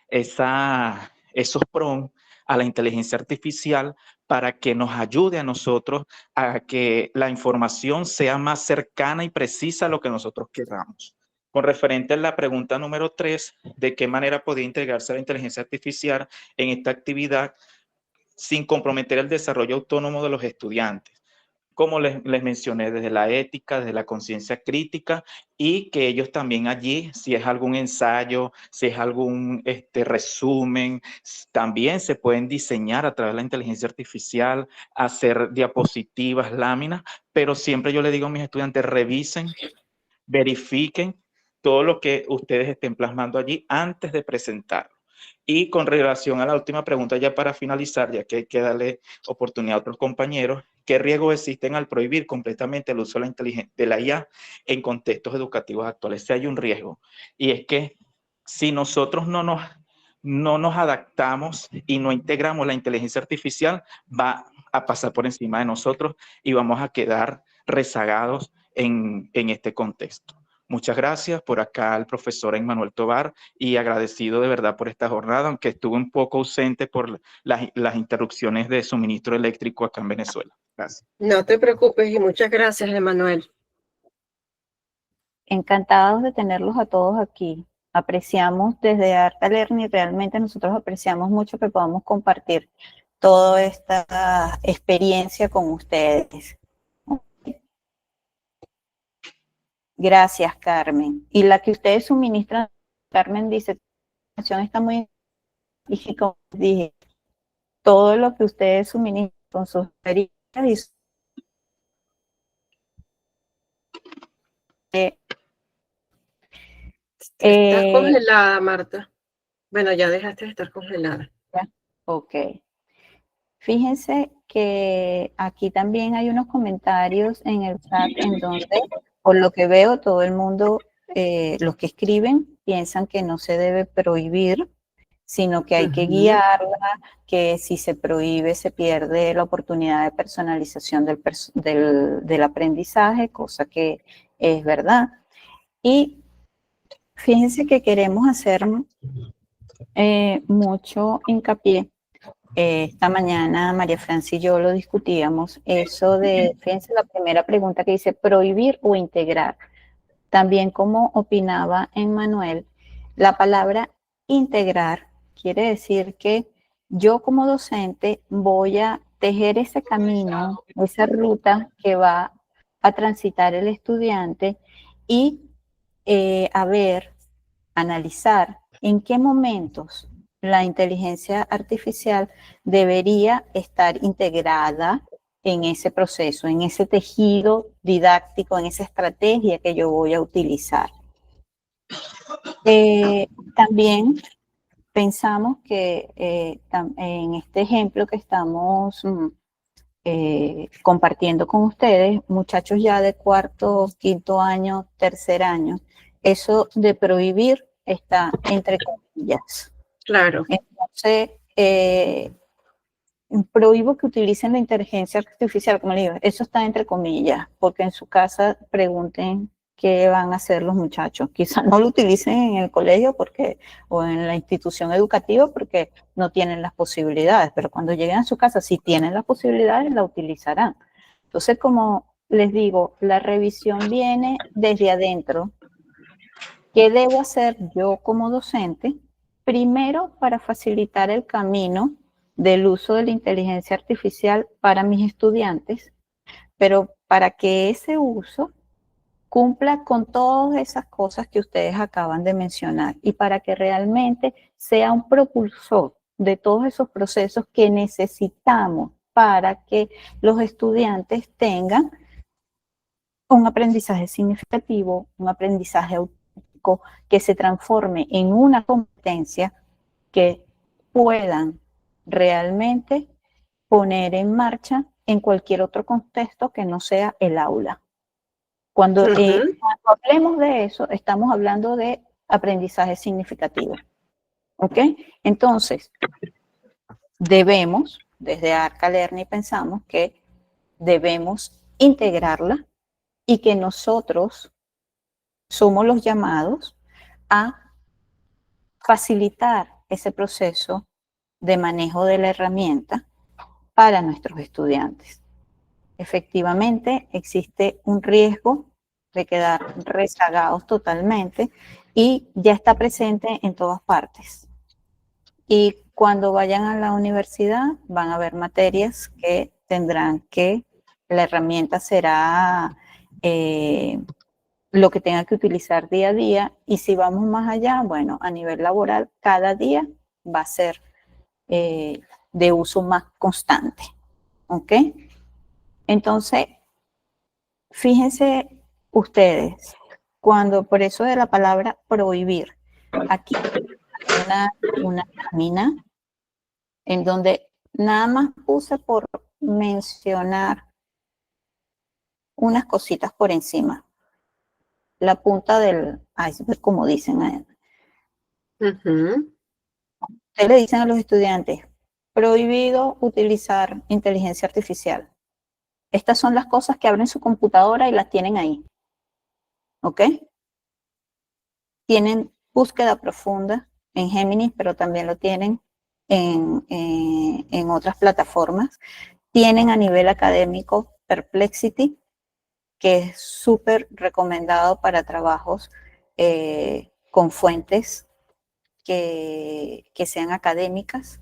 esos prompts a la inteligencia artificial para que nos ayude a nosotros a que la información sea más cercana y precisa a lo que nosotros queramos. Con referente a la pregunta número 3, ¿de qué manera podría integrarse la inteligencia artificial en esta actividad sin comprometer el desarrollo autónomo de los estudiantes? Como les mencioné, desde la ética, desde la conciencia crítica, y que ellos también allí, si es algún ensayo, si es algún resumen, también se pueden diseñar a través de la inteligencia artificial, hacer diapositivas, láminas, pero siempre yo le digo a mis estudiantes, revisen, verifiquen todo lo que ustedes estén plasmando allí antes de presentarlo. Y con relación a la última pregunta, ya para finalizar, ya que hay que darle oportunidad a otros compañeros, ¿qué riesgos existen al prohibir completamente el uso de la IA en contextos educativos actuales? Si hay un riesgo, y es que si nosotros no nos adaptamos y no integramos la inteligencia artificial, va a pasar por encima de nosotros y vamos a quedar rezagados en este contexto. Muchas gracias. Por acá el profesor Emmanuel Tovar, y agradecido de verdad por esta jornada, aunque estuve un poco ausente por las interrupciones de suministro eléctrico acá en Venezuela. Gracias. No te preocupes y muchas gracias, Emmanuel. Encantados de tenerlos a todos aquí. Apreciamos desde Arta Learning, realmente nosotros apreciamos mucho que podamos compartir toda esta experiencia con ustedes. Gracias, Carmen. Y la que ustedes suministran, Carmen dice, la información está muy, y como dije, todo lo que ustedes suministran con sus experiencias Estás congelada, Marta. Bueno, ya dejaste de estar congelada. Ok. Fíjense que aquí también hay unos comentarios en el chat en donde, por lo que veo, todo el mundo, los que escriben, piensan que no se debe prohibir, sino que hay que guiarla, que si se prohíbe se pierde la oportunidad de personalización del aprendizaje, cosa que es verdad. Y fíjense que queremos hacer mucho hincapié. Esta mañana María Francia y yo lo discutíamos, eso de, fíjense la primera pregunta que dice, prohibir o integrar. También como opinaba Emmanuel, la palabra integrar quiere decir que yo como docente voy a tejer ese camino, esa ruta que va a transitar el estudiante y analizar en qué momentos la inteligencia artificial debería estar integrada en ese proceso, en ese tejido didáctico, en esa estrategia que yo voy a utilizar. También pensamos que en este ejemplo que estamos compartiendo con ustedes, muchachos ya de cuarto, quinto año, tercer año, eso de prohibir está entre comillas. Claro. Entonces, prohíbo que utilicen la inteligencia artificial, como le digo, eso está entre comillas, porque en su casa pregunten qué van a hacer los muchachos. Quizás no lo utilicen en el colegio o en la institución educativa porque no tienen las posibilidades, pero cuando lleguen a su casa, si tienen las posibilidades, la utilizarán. Entonces, como les digo, la revisión viene desde adentro. ¿Qué debo hacer yo como docente? Primero, para facilitar el camino del uso de la inteligencia artificial para mis estudiantes, pero para que ese uso cumpla con todas esas cosas que ustedes acaban de mencionar y para que realmente sea un propulsor de todos esos procesos que necesitamos para que los estudiantes tengan un aprendizaje significativo, un aprendizaje teórico que se transforme en una competencia que puedan realmente poner en marcha en cualquier otro contexto que no sea el aula. Cuando hablemos de eso, estamos hablando de aprendizaje significativo. ¿Ok? Entonces, debemos, desde Arca Learning pensamos que debemos integrarla y que nosotros somos los llamados a facilitar ese proceso de manejo de la herramienta para nuestros estudiantes. Efectivamente, existe un riesgo de quedar rezagados totalmente y ya está presente en todas partes. Y cuando vayan a la universidad van a haber materias que tendrán que, la herramienta será lo que tengan que utilizar día a día, y si vamos más allá, bueno, a nivel laboral, cada día va a ser de uso más constante. ¿Ok? Entonces, fíjense ustedes, cuando por eso de la palabra prohibir, aquí hay una lámina en donde nada más puse por mencionar unas cositas por encima, la punta del iceberg, como dicen. Ustedes le dicen a los estudiantes, prohibido utilizar inteligencia artificial. Estas son las cosas que abren su computadora y las tienen ahí. ¿Ok? Tienen búsqueda profunda en Gemini, pero también lo tienen en otras plataformas. Tienen a nivel académico Perplexity, que es súper recomendado para trabajos con fuentes que sean académicas.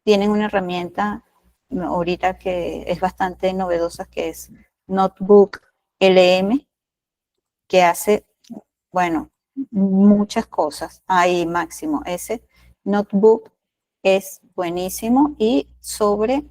Tienen una herramienta ahorita que es bastante novedosa, que es Notebook LM, que hace, bueno, muchas cosas. Ahí máximo, ese Notebook es buenísimo, y sobre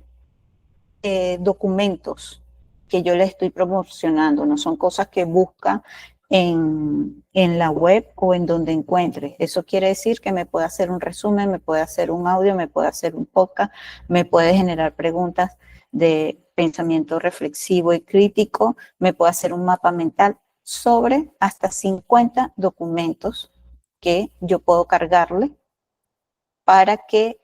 documentos que yo les estoy promocionando, no son cosas que busca en la web o en donde encuentre. Eso quiere decir que me puede hacer un resumen, me puede hacer un audio, me puede hacer un podcast, me puede generar preguntas de pensamiento reflexivo y crítico, me puede hacer un mapa mental sobre hasta 50 documentos que yo puedo cargarle para que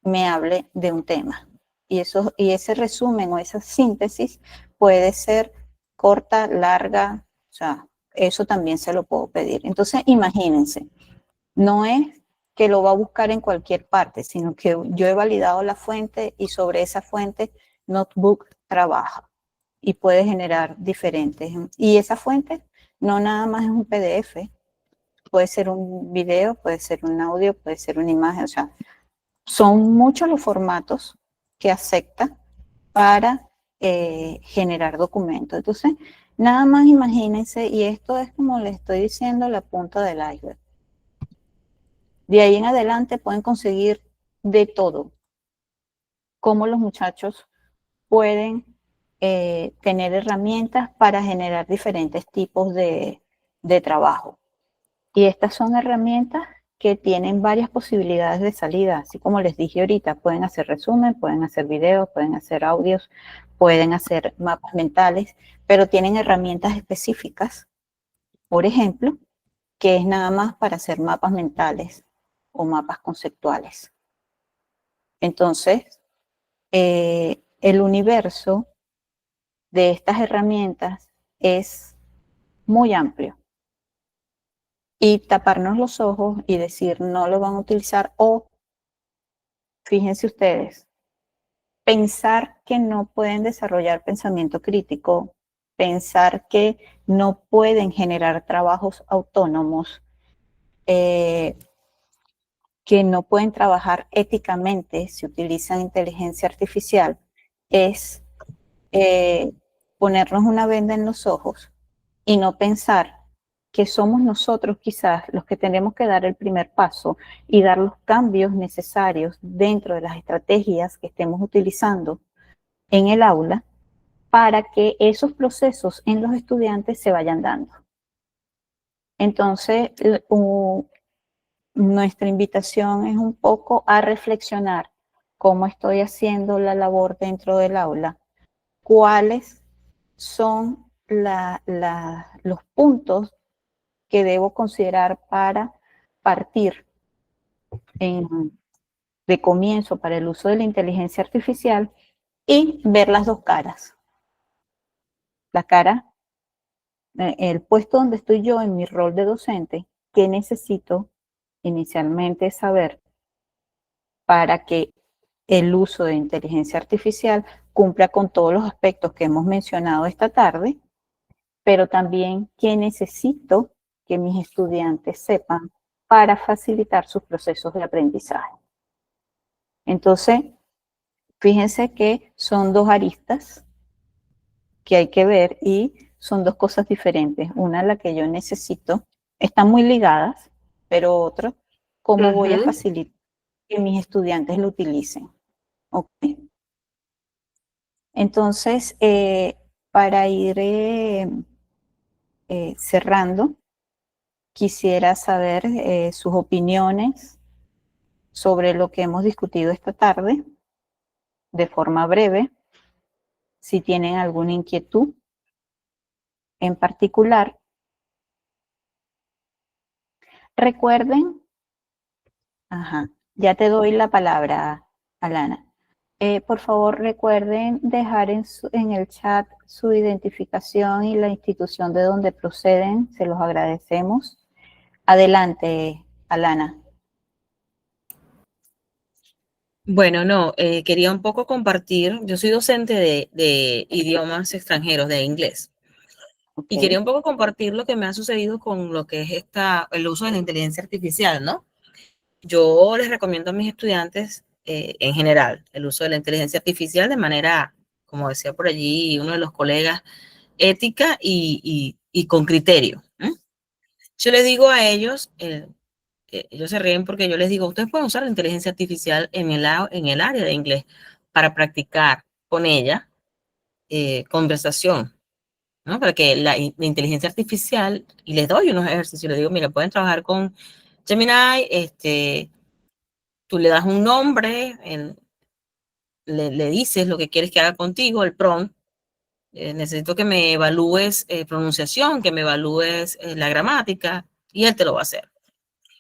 me hable de un tema. Y ese resumen o esa síntesis puede ser corta, larga, o sea, eso también se lo puedo pedir. Entonces, imagínense, no es que lo va a buscar en cualquier parte, sino que yo he validado la fuente y sobre esa fuente Notebook trabaja y puede generar diferentes. Y esa fuente no nada más es un PDF, puede ser un video, puede ser un audio, puede ser una imagen, o sea, son muchos los formatos que acepta para generar documentos. Entonces, nada más imagínense, y esto es, como les estoy diciendo, la punta del iceberg. De ahí en adelante pueden conseguir de todo. Cómo los muchachos pueden tener herramientas para generar diferentes tipos de trabajo. Y estas son herramientas que tienen varias posibilidades de salida, así como les dije ahorita, pueden hacer resumen, pueden hacer videos, pueden hacer audios, pueden hacer mapas mentales, pero tienen herramientas específicas, por ejemplo, que es nada más para hacer mapas mentales o mapas conceptuales. Entonces, el universo de estas herramientas es muy amplio. Y taparnos los ojos y decir no lo van a utilizar, o, fíjense ustedes, pensar que no pueden desarrollar pensamiento crítico, pensar que no pueden generar trabajos autónomos, que no pueden trabajar éticamente si utilizan inteligencia artificial, es ponernos una venda en los ojos y no pensar que somos nosotros quizás los que tenemos que dar el primer paso y dar los cambios necesarios dentro de las estrategias que estemos utilizando en el aula para que esos procesos en los estudiantes se vayan dando. Entonces, nuestra invitación es un poco a reflexionar cómo estoy haciendo la labor dentro del aula, cuáles son los puntos que debo considerar para partir de comienzo para el uso de la inteligencia artificial y ver las dos caras. La cara, el puesto donde estoy yo en mi rol de docente, que necesito inicialmente saber para que el uso de inteligencia artificial cumpla con todos los aspectos que hemos mencionado esta tarde, pero también qué necesito que mis estudiantes sepan para facilitar sus procesos de aprendizaje. Entonces, fíjense que son dos aristas que hay que ver y son dos cosas diferentes. Una, la que yo necesito, están muy ligadas, pero otra, cómo voy a facilitar que mis estudiantes lo utilicen. Okay. Entonces, para ir cerrando, quisiera saber sus opiniones sobre lo que hemos discutido esta tarde, de forma breve, si tienen alguna inquietud en particular. Recuerden, ya te doy la palabra, Alana. Por favor, recuerden dejar en el chat su identificación y la institución de donde proceden. Se los agradecemos. Adelante, Alana. Bueno, no, quería un poco compartir. Yo soy docente de idiomas extranjeros, de inglés. Okay. Y quería un poco compartir lo que me ha sucedido con lo que es el uso de la inteligencia artificial, ¿no? Yo les recomiendo a mis estudiantes, en general, el uso de la inteligencia artificial de manera, como decía por allí uno de los colegas, ética y con criterio. Yo les digo a ellos, ellos se ríen porque yo les digo, ustedes pueden usar la inteligencia artificial en el área de inglés para practicar con ella conversación, ¿no? Para que la inteligencia artificial, y les doy unos ejercicios, les digo, mira, pueden trabajar con Gemini, tú le das un nombre, le dices lo que quieres que haga contigo, el prompt, necesito que me evalúes pronunciación, que me evalúes la gramática, y él te lo va a hacer.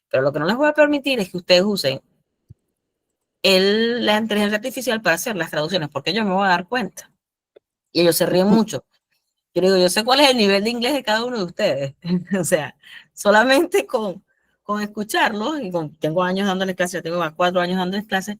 Pero lo que no les voy a permitir es que ustedes usen la inteligencia artificial para hacer las traducciones, porque yo me voy a dar cuenta. Y ellos se ríen mucho. Yo digo, yo sé cuál es el nivel de inglés de cada uno de ustedes. O sea, solamente con escucharlos, y tengo años dándoles clases, tengo 4 años dándoles clases,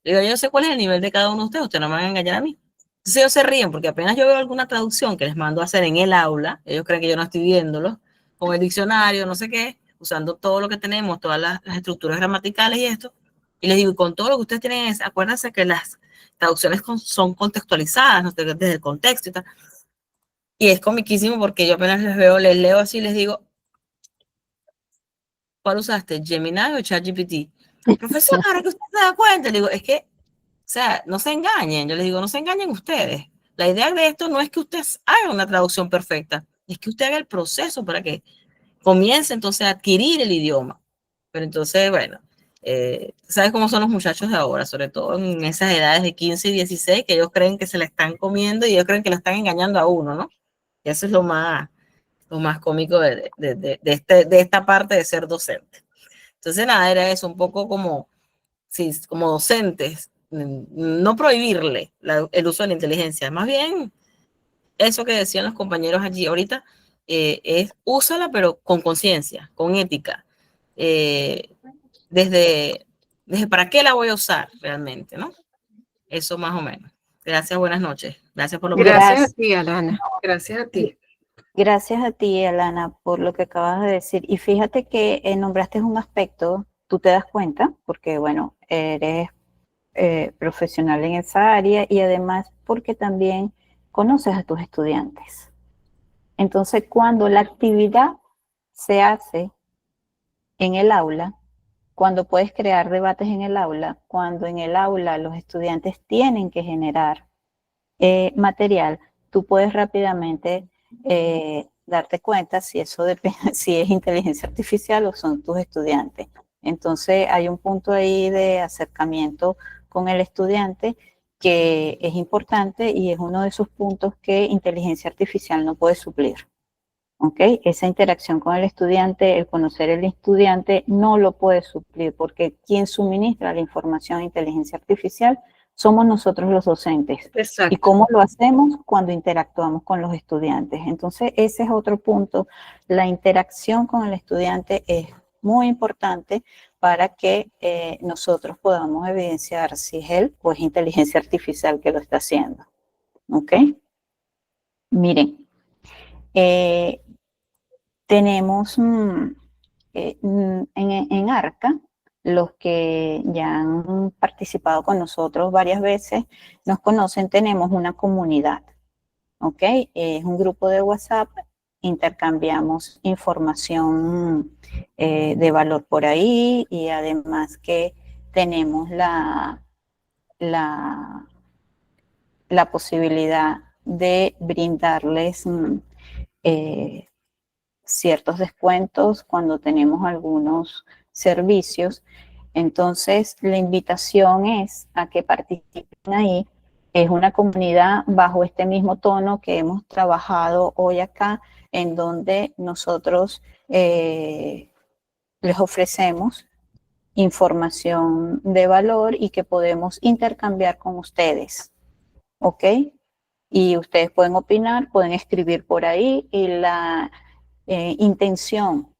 digo, yo sé cuál es el nivel de cada uno de ustedes no me van a engañar a mí. Entonces ellos se ríen, porque apenas yo veo alguna traducción que les mando a hacer en el aula, ellos creen que yo no estoy viéndolo, con el diccionario, no sé qué, usando todo lo que tenemos, todas las estructuras gramaticales y esto, y les digo, con todo lo que ustedes tienen, acuérdense que las traducciones son contextualizadas, ¿no? Desde el contexto y tal. Y es comiquísimo porque yo apenas les leo así, les digo, ¿cuál usaste? ¿Gemini o ChatGPT? Profesor, ahora que usted se da cuenta, le digo, es que, o sea, no se engañen. Yo les digo, no se engañen ustedes. La idea de esto no es que usted haga una traducción perfecta, es que usted haga el proceso para que comience entonces a adquirir el idioma. Pero entonces, bueno, ¿sabes cómo son los muchachos de ahora? Sobre todo en esas edades de 15 y 16, que ellos creen que se la están comiendo y ellos creen que la están engañando a uno, ¿no? Y eso es lo más cómico de esta parte de ser docente. Entonces, nada, era eso, un poco como, sí, como docentes, no prohibirle el uso de la inteligencia, más bien eso que decían los compañeros allí ahorita, es úsala, pero con conciencia, con ética, desde para qué la voy a usar realmente, ¿no? Eso más o menos. Gracias, buenas noches. Gracias por lo que Gracias a ti, Alana. Gracias a ti. Gracias a ti, Alana, por lo que acabas de decir. Y fíjate que nombraste un aspecto, tú te das cuenta, porque bueno, eres profesional en esa área y además porque también conoces a tus estudiantes. Entonces, cuando la actividad se hace en el aula, cuando puedes crear debates en el aula, cuando en el aula los estudiantes tienen que generar material, tú puedes rápidamente darte cuenta si eso depende, si es inteligencia artificial o son tus estudiantes. Entonces hay un punto ahí de acercamiento con el estudiante que es importante y es uno de esos puntos que inteligencia artificial no puede suplir. ¿Ok? Esa interacción con el estudiante, el conocer al estudiante no lo puede suplir porque quien suministra la información de inteligencia artificial somos nosotros los docentes. Exacto. ¿Y cómo lo hacemos? Cuando interactuamos con los estudiantes. Entonces, ese es otro punto. La interacción con el estudiante es muy importante para que nosotros podamos evidenciar si es él o es inteligencia artificial que lo está haciendo. ¿Ok? Miren, tenemos en ARCA, los que ya han participado con nosotros varias veces, nos conocen, tenemos una comunidad, ¿ok? Es un grupo de WhatsApp, intercambiamos información de valor por ahí y además que tenemos la posibilidad de brindarles ciertos descuentos cuando tenemos algunos servicios. Entonces, la invitación es a que participen ahí. Es una comunidad bajo este mismo tono que hemos trabajado hoy acá, en donde nosotros les ofrecemos información de valor y que podemos intercambiar con ustedes. ¿Ok? Y ustedes pueden opinar, pueden escribir por ahí y la intención,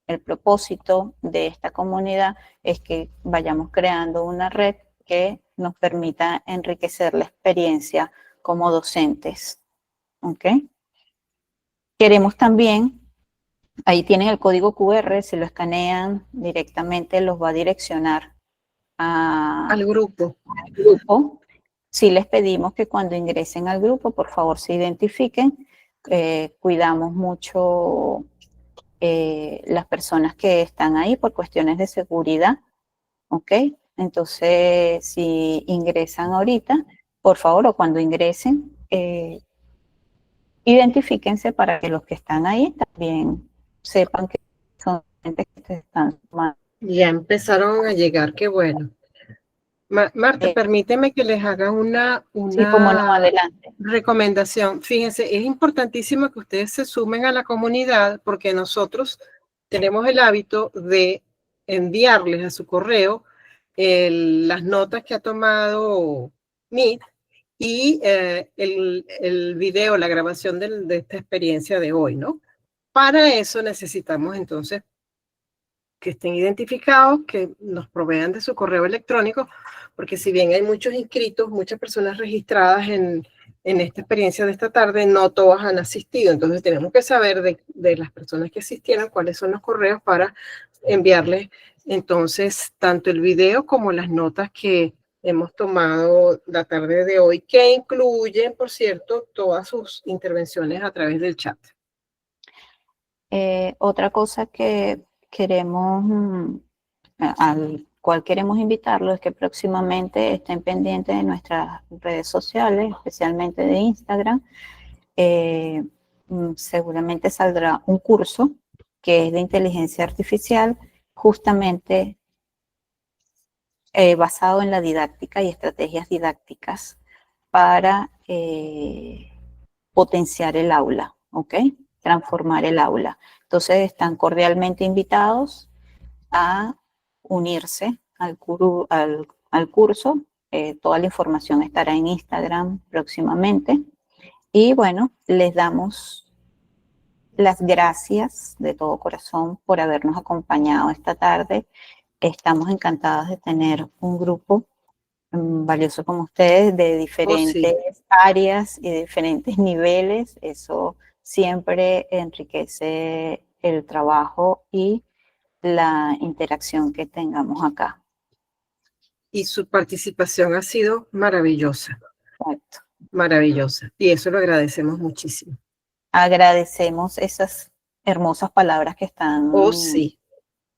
el propósito de esta comunidad es que vayamos creando una red que nos permita enriquecer la experiencia como docentes. ¿Ok? Queremos también, ahí tienen el código QR, si lo escanean directamente los va a direccionar al grupo. Sí les pedimos que cuando ingresen al grupo, por favor, se identifiquen. Cuidamos mucho las personas que están ahí por cuestiones de seguridad, ¿ok? Entonces, si ingresan ahorita, por favor, o cuando ingresen, identifíquense para que los que están ahí también sepan que son gente que se están sumando. Ya empezaron a llegar, qué bueno. Marta, permíteme que les haga una sí, como no, adelante. recomendación. Fíjense, es importantísimo que ustedes se sumen a la comunidad porque nosotros tenemos el hábito de enviarles a su correo las notas que ha tomado Meet y el video, la grabación de esta experiencia de hoy, ¿no? Para eso necesitamos entonces que estén identificados, que nos provean de su correo electrónico, porque si bien hay muchos inscritos, muchas personas registradas en esta experiencia de esta tarde, no todas han asistido. Entonces tenemos que saber de las personas que asistieron cuáles son los correos para enviarles entonces tanto el video como las notas que hemos tomado la tarde de hoy, que incluyen, por cierto, todas sus intervenciones a través del chat. Otra cosa que queremos, al cual queremos invitarlos, es que próximamente estén pendientes de nuestras redes sociales, especialmente de Instagram. Seguramente saldrá un curso que es de inteligencia artificial, justamente basado en la didáctica y estrategias didácticas para potenciar el aula, ¿ok? Transformar el aula. Entonces están cordialmente invitados a unirse al curso. Toda la información estará en Instagram próximamente. Y bueno, les damos las gracias de todo corazón por habernos acompañado esta tarde. Estamos encantados de tener un grupo valioso como ustedes de diferentes áreas y de diferentes niveles. Eso siempre enriquece el trabajo y la interacción que tengamos acá. Y su participación ha sido maravillosa. Exacto. Maravillosa. Y eso lo agradecemos muchísimo. Agradecemos esas hermosas palabras que están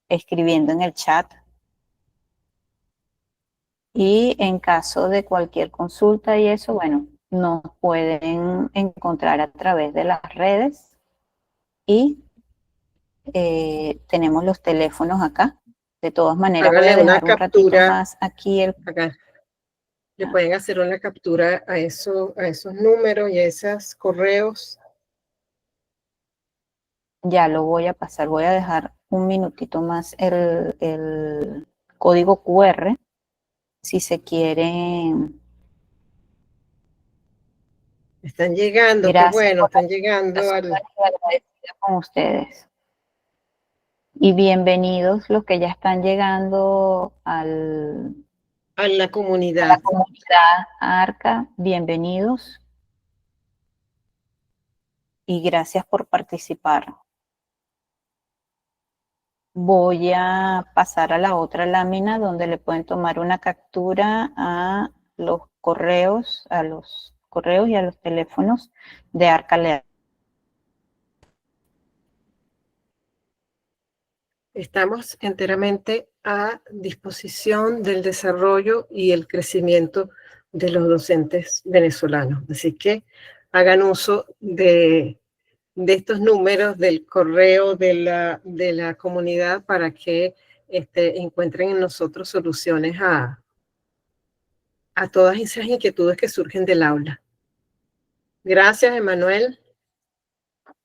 escribiendo en el chat. Y en caso de cualquier consulta y eso, bueno, nos pueden encontrar a través de las redes y tenemos los teléfonos acá. De todas maneras, voy Háganle a una dejar un ratito captura más aquí acá. Le pueden hacer una captura a esos números y a esos correos. Ya lo voy a pasar, voy a dejar un minutito más el código QR, si se quieren. Están llegando, qué Gracias bueno, por están llegando la agradecida con ustedes. Y bienvenidos los que ya están llegando a la a la comunidad. comunidad ARCA, bienvenidos. Y gracias por participar. Voy a pasar a la otra lámina donde le pueden tomar una captura a los correos, y a los teléfonos de ARCA Leal. Estamos enteramente a disposición del desarrollo y el crecimiento de los docentes venezolanos. Así que hagan uso de estos números del correo de la comunidad para que encuentren en nosotros soluciones a todas esas inquietudes que surgen del aula. Gracias, Emanuel.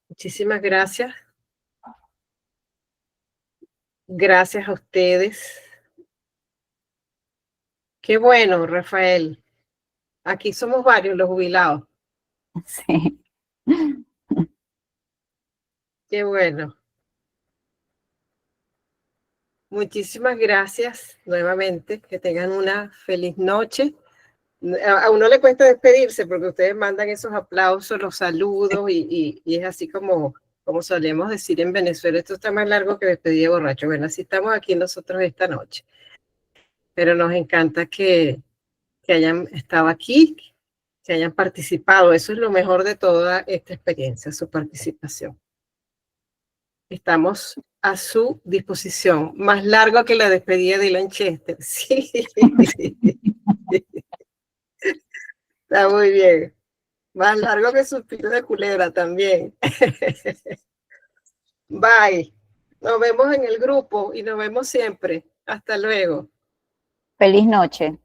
Muchísimas gracias. Gracias a ustedes. Qué bueno, Rafael. Aquí somos varios los jubilados. Sí. Qué bueno. Muchísimas gracias nuevamente. Que tengan una feliz noche. A uno le cuesta despedirse porque ustedes mandan esos aplausos, los saludos y es así como solemos decir en Venezuela, esto está más largo que despedida de borracho. Bueno, así estamos aquí nosotros esta noche. Pero nos encanta que hayan estado aquí, que hayan participado. Eso es lo mejor de toda esta experiencia, su participación. Estamos a su disposición. Más largo que la despedida de Lanchester. Sí. Está muy bien. Más largo que Suspiro de Culebra también. Bye. Nos vemos en el grupo y nos vemos siempre. Hasta luego. Feliz noche.